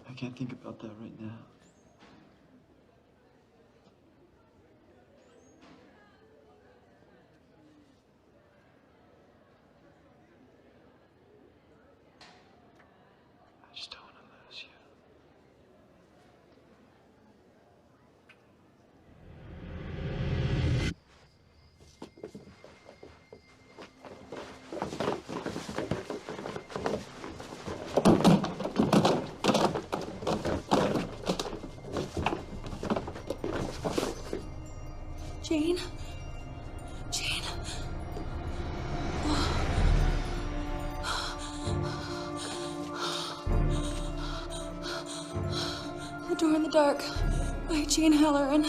I can't think about that right now. I just don't want to lose you. Jane? Jane? The Door in the Dark by Jane Halloran.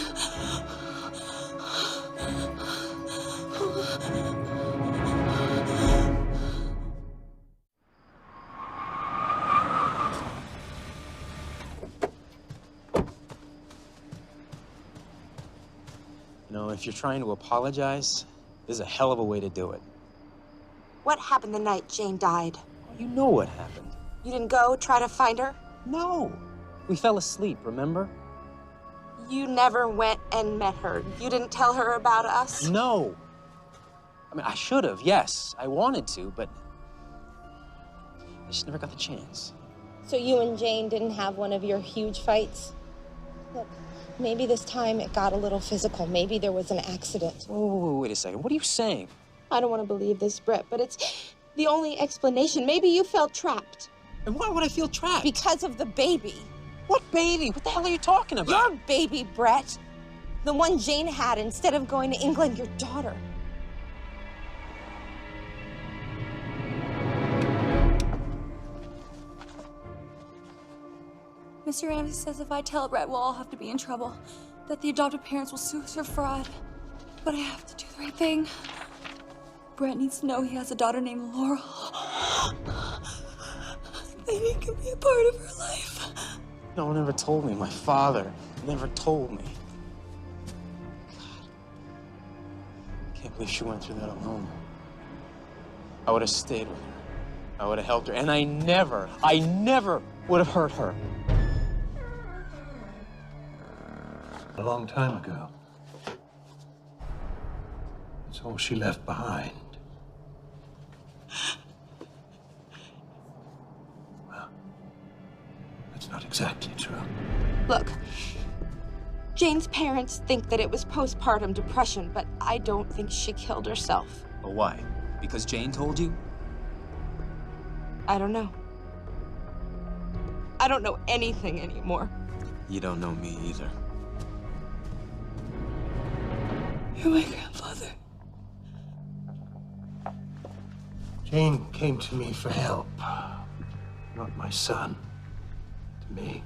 You know, if you're trying to apologize, this is a hell of a way to do it. What happened the night Jane died? You know what happened. You didn't go try to find her? No. We fell asleep, remember? You never went and met her. You didn't tell her about us? No. I mean, I should have, yes. I wanted to, but I just never got the chance. So you and Jane didn't have one of your huge fights? Look, maybe this time it got a little physical. Maybe there was an accident. Whoa, wait a second. What are you saying? I don't want to believe this, Brett, but it's the only explanation. Maybe you felt trapped. And why would I feel trapped? Because of the baby. What baby? What the hell are you talking about? Your baby, Brett. The one Jane had instead of going to England, your daughter. Mr. Ramsey says if I tell Brett, we'll all have to be in trouble. That the adoptive parents will sue us for fraud. But I have to do the right thing. Brett needs to know he has a daughter named Laurel. Maybe it can be a part of her life. No one ever told me. My father never told me. God. I can't believe she went through that alone. I would have stayed with her. I would have helped her. And I never would have hurt her. A long time ago. It's all she left behind. Well, that's not exactly true. Look, Jane's parents think that it was postpartum depression, but I don't think she killed herself. But why? Because Jane told you? I don't know. I don't know anything anymore. You don't know me either. You're my grandfather. Jane came to me for help. Not my son. To me.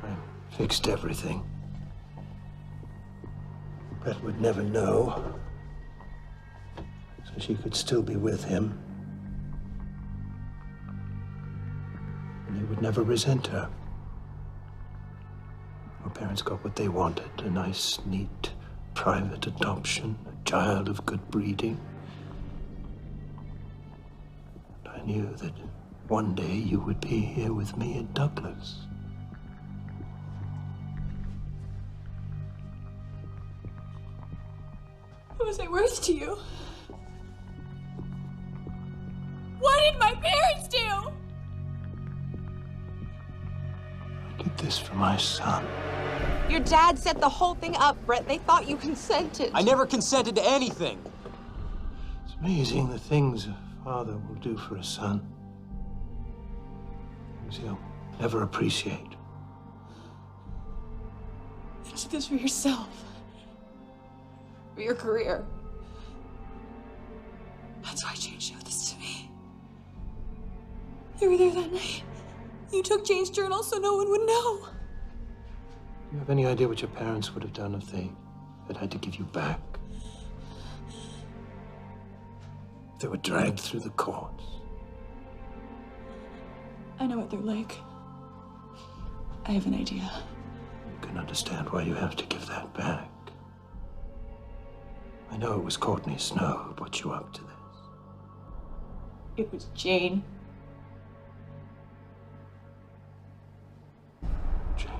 I fixed everything. Brett would never know. So she could still be with him. And he would never resent her. Our parents got what they wanted. A nice, neat, private adoption. A child of good breeding. I knew that one day you would be here with me at Douglas. What was I worth to you? What did my parents do? I did this for my son. Your dad set the whole thing up, Brett. They thought you consented. I never consented to anything. It's amazing the things a father will do for a son. Things he'll never appreciate. You did this for yourself. For your career. That's why Jane showed this to me. You were there that night. You took Jane's journal so no one would know. Do you have any idea what your parents would have done if they had had to give you back? If they were dragged through the courts? I know what they're like. I have an idea. You can understand why you have to give that back. I know it was Courtney Snow who put you up to this. It was Jane. Jane.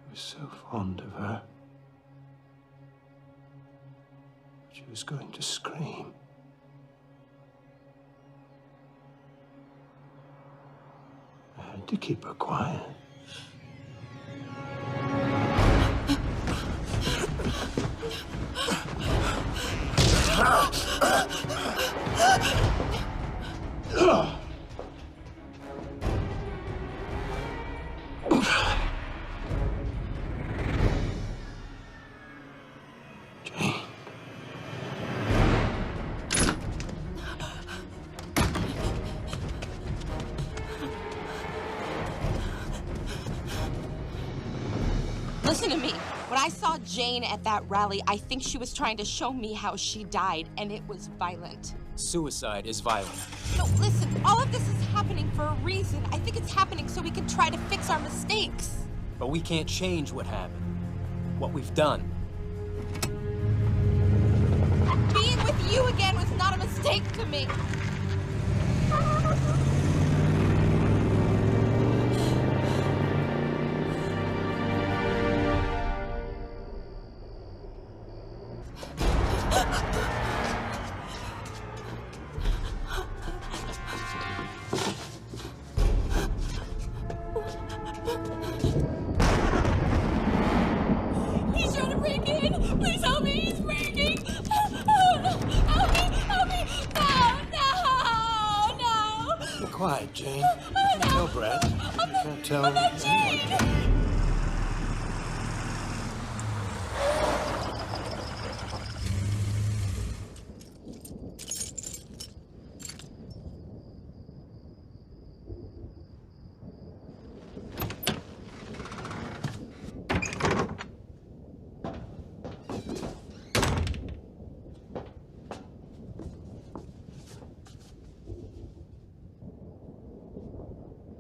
I was so fond of her. She was going to scream. I had to keep her quiet. Listen to me. When I saw Jane at that rally, I think she was trying to show me how she died, and it was violent. Suicide is violent. No, listen, all of this is happening for a reason. I think it's happening so we can try to fix our mistakes. But we can't change what happened. What we've done. Being with you again was not a mistake to me. He's trying to break in! Please help me! He's breaking! Help me! No! Be quiet, Jane. You can't tell Brett. You can't tell I'm not Jane!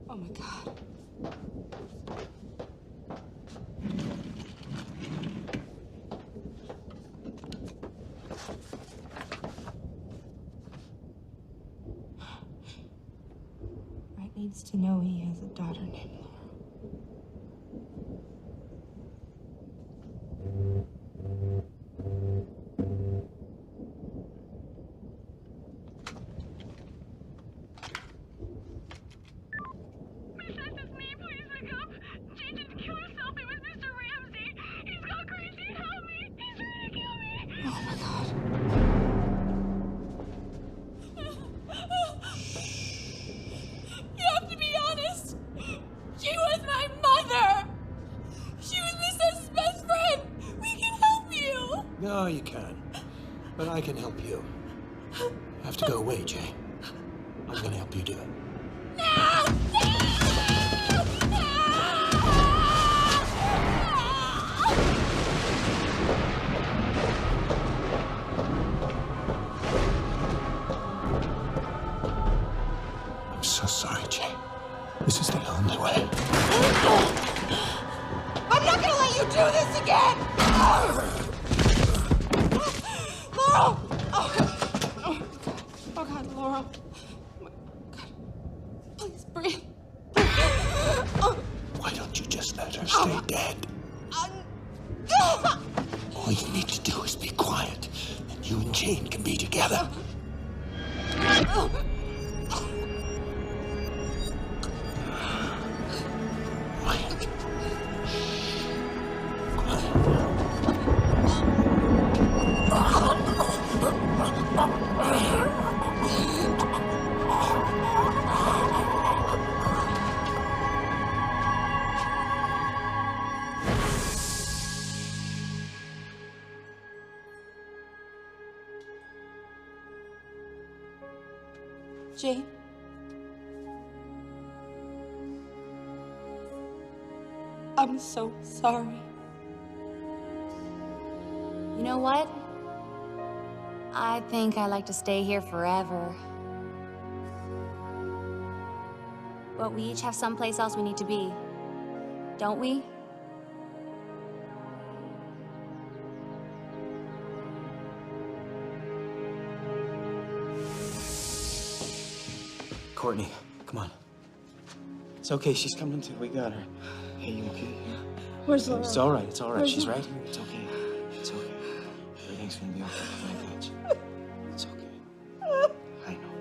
Oh my God. Brett needs to know he has a daughter named Laura. You have to be honest! Jane No, you can't. But I can help you. You have to go away, Jay. I'm gonna help you do it. I'm so sorry, Jay. This is the only way. I'm not gonna let you do this again! Laurel! Oh God, Laurel. Oh God. Please breathe. Why don't you just let her stay dead? All you need to do is be quiet, and you and Jane can be together. Jane? I'm so sorry. You know what? I think I like to stay here forever. But we each have someplace else we need to be, don't we? Courtney, come on. It's okay, she's coming too. We got her. Hey, you okay? Where's Laura? It's all right, it's all right. Where's She's Laura? right here. It's okay. It's okay. Everything's gonna be okay. I got you. It's okay. I know.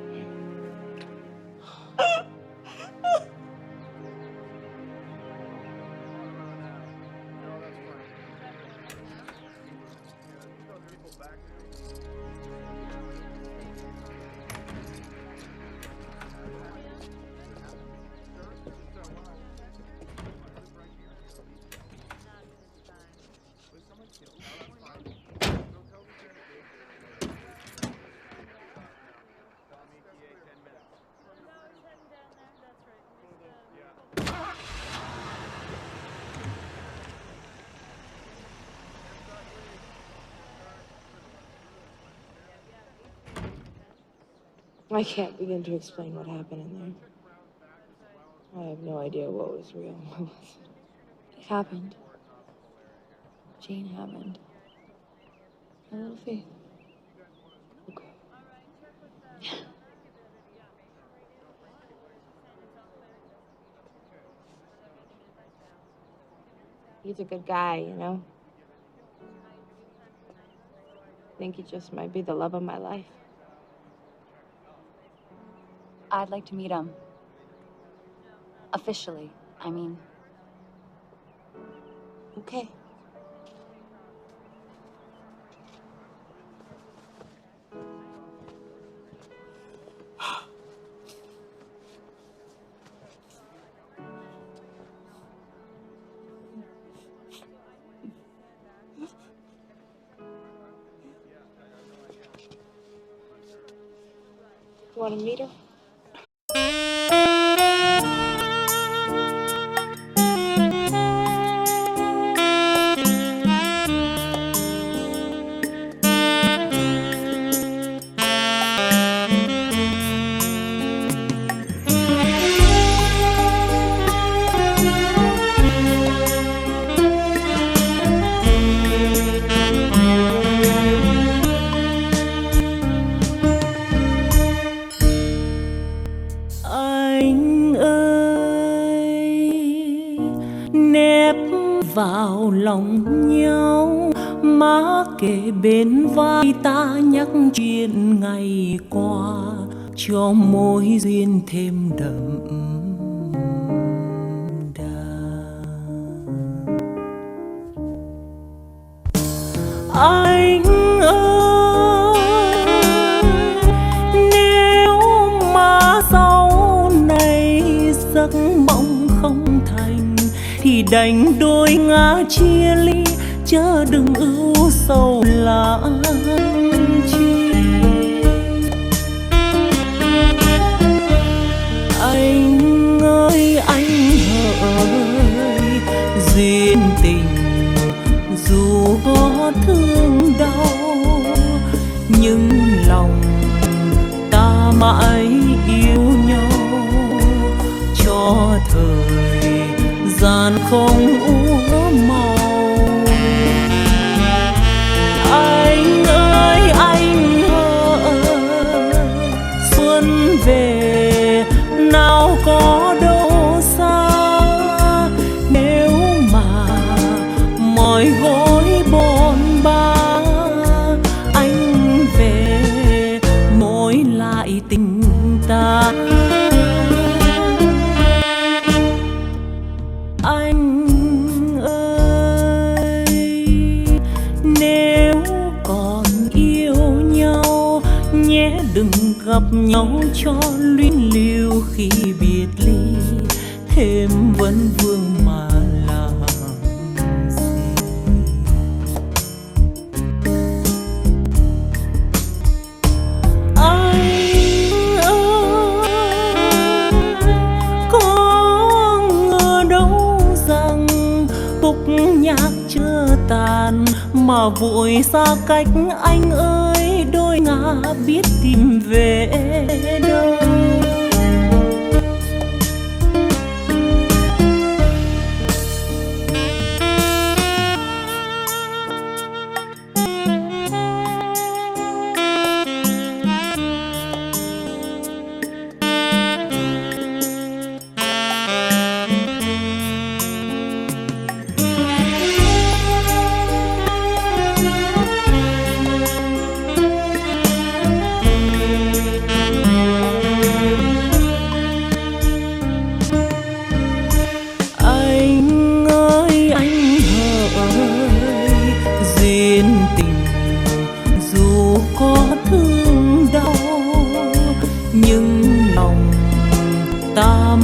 I can't begin to explain what happened in there. I have no idea what was real and what wasn't. It happened. Jane happened. A little faith. He's a good guy, you know? I think he just might be the love of my life. I'd like to meet him. Officially, I mean. Okay. You want to meet her? Anh ơi, nép vào lòng nhau, má kề bên vai ta nhắc chuyện ngày qua, cho mối duyên thêm đậm đà. Anh ơi, nếu mà sau này giấc mộng không thành thì đành đôi ngã chia ly, chớ đừng ưu sầu làm chi. Anh ơi anh hỡi, duyên tình dù có thương đau, nhưng lòng ta mãi yêu nhau, cho thời gian không úa màu. Anh ơi anh ơi, xuân về nào có đâu xa, nếu mà mỏi gối bồn ba, anh về mối lại tình ta. Anh ơi, nếu còn yêu nhau nhé đừng gặp nhau cho luyến lưu khi biệt ly, thêm vấn vương mà làm gì. Anh ơi, có ngờ đâu rằng khúc nhạc chưa tàn mà vội xa cách. Anh ơi đôi ngả biết tìm về đâu.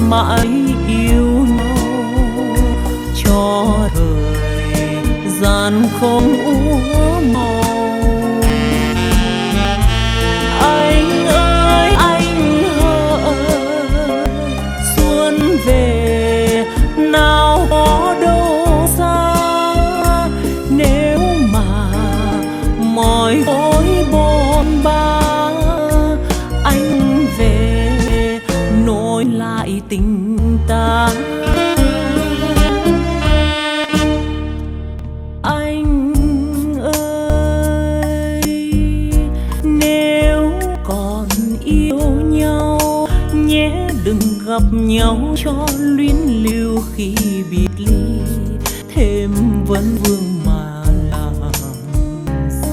Mãi yêu nhau cho thời gian không úa màu. Anh ơi anh ơi, xuân về nào có đâu xa, nếu mà mỏi gối bồn ba, anh về nối lại tình ta. Anh ơi, nếu còn yêu nhau nhé đừng gặp nhau cho luyến lưu khi biệt ly, thêm vấn vương mà làm gì.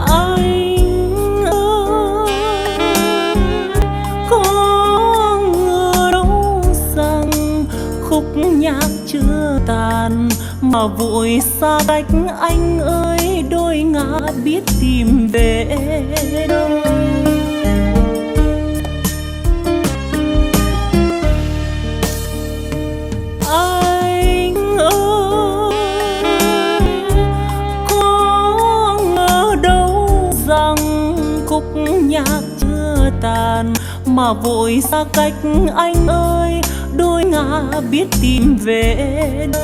Anh ơi, có ngờ đâu rằng khúc nhạc chưa tàn mà vội xa cách. Anh ơi đôi ngả biết tìm về đâu. Anh ơi, có ngờ đâu rằng khúc nhạc chưa tàn mà vội xa cách. Anh ơi đôi ngả biết tìm về đâu.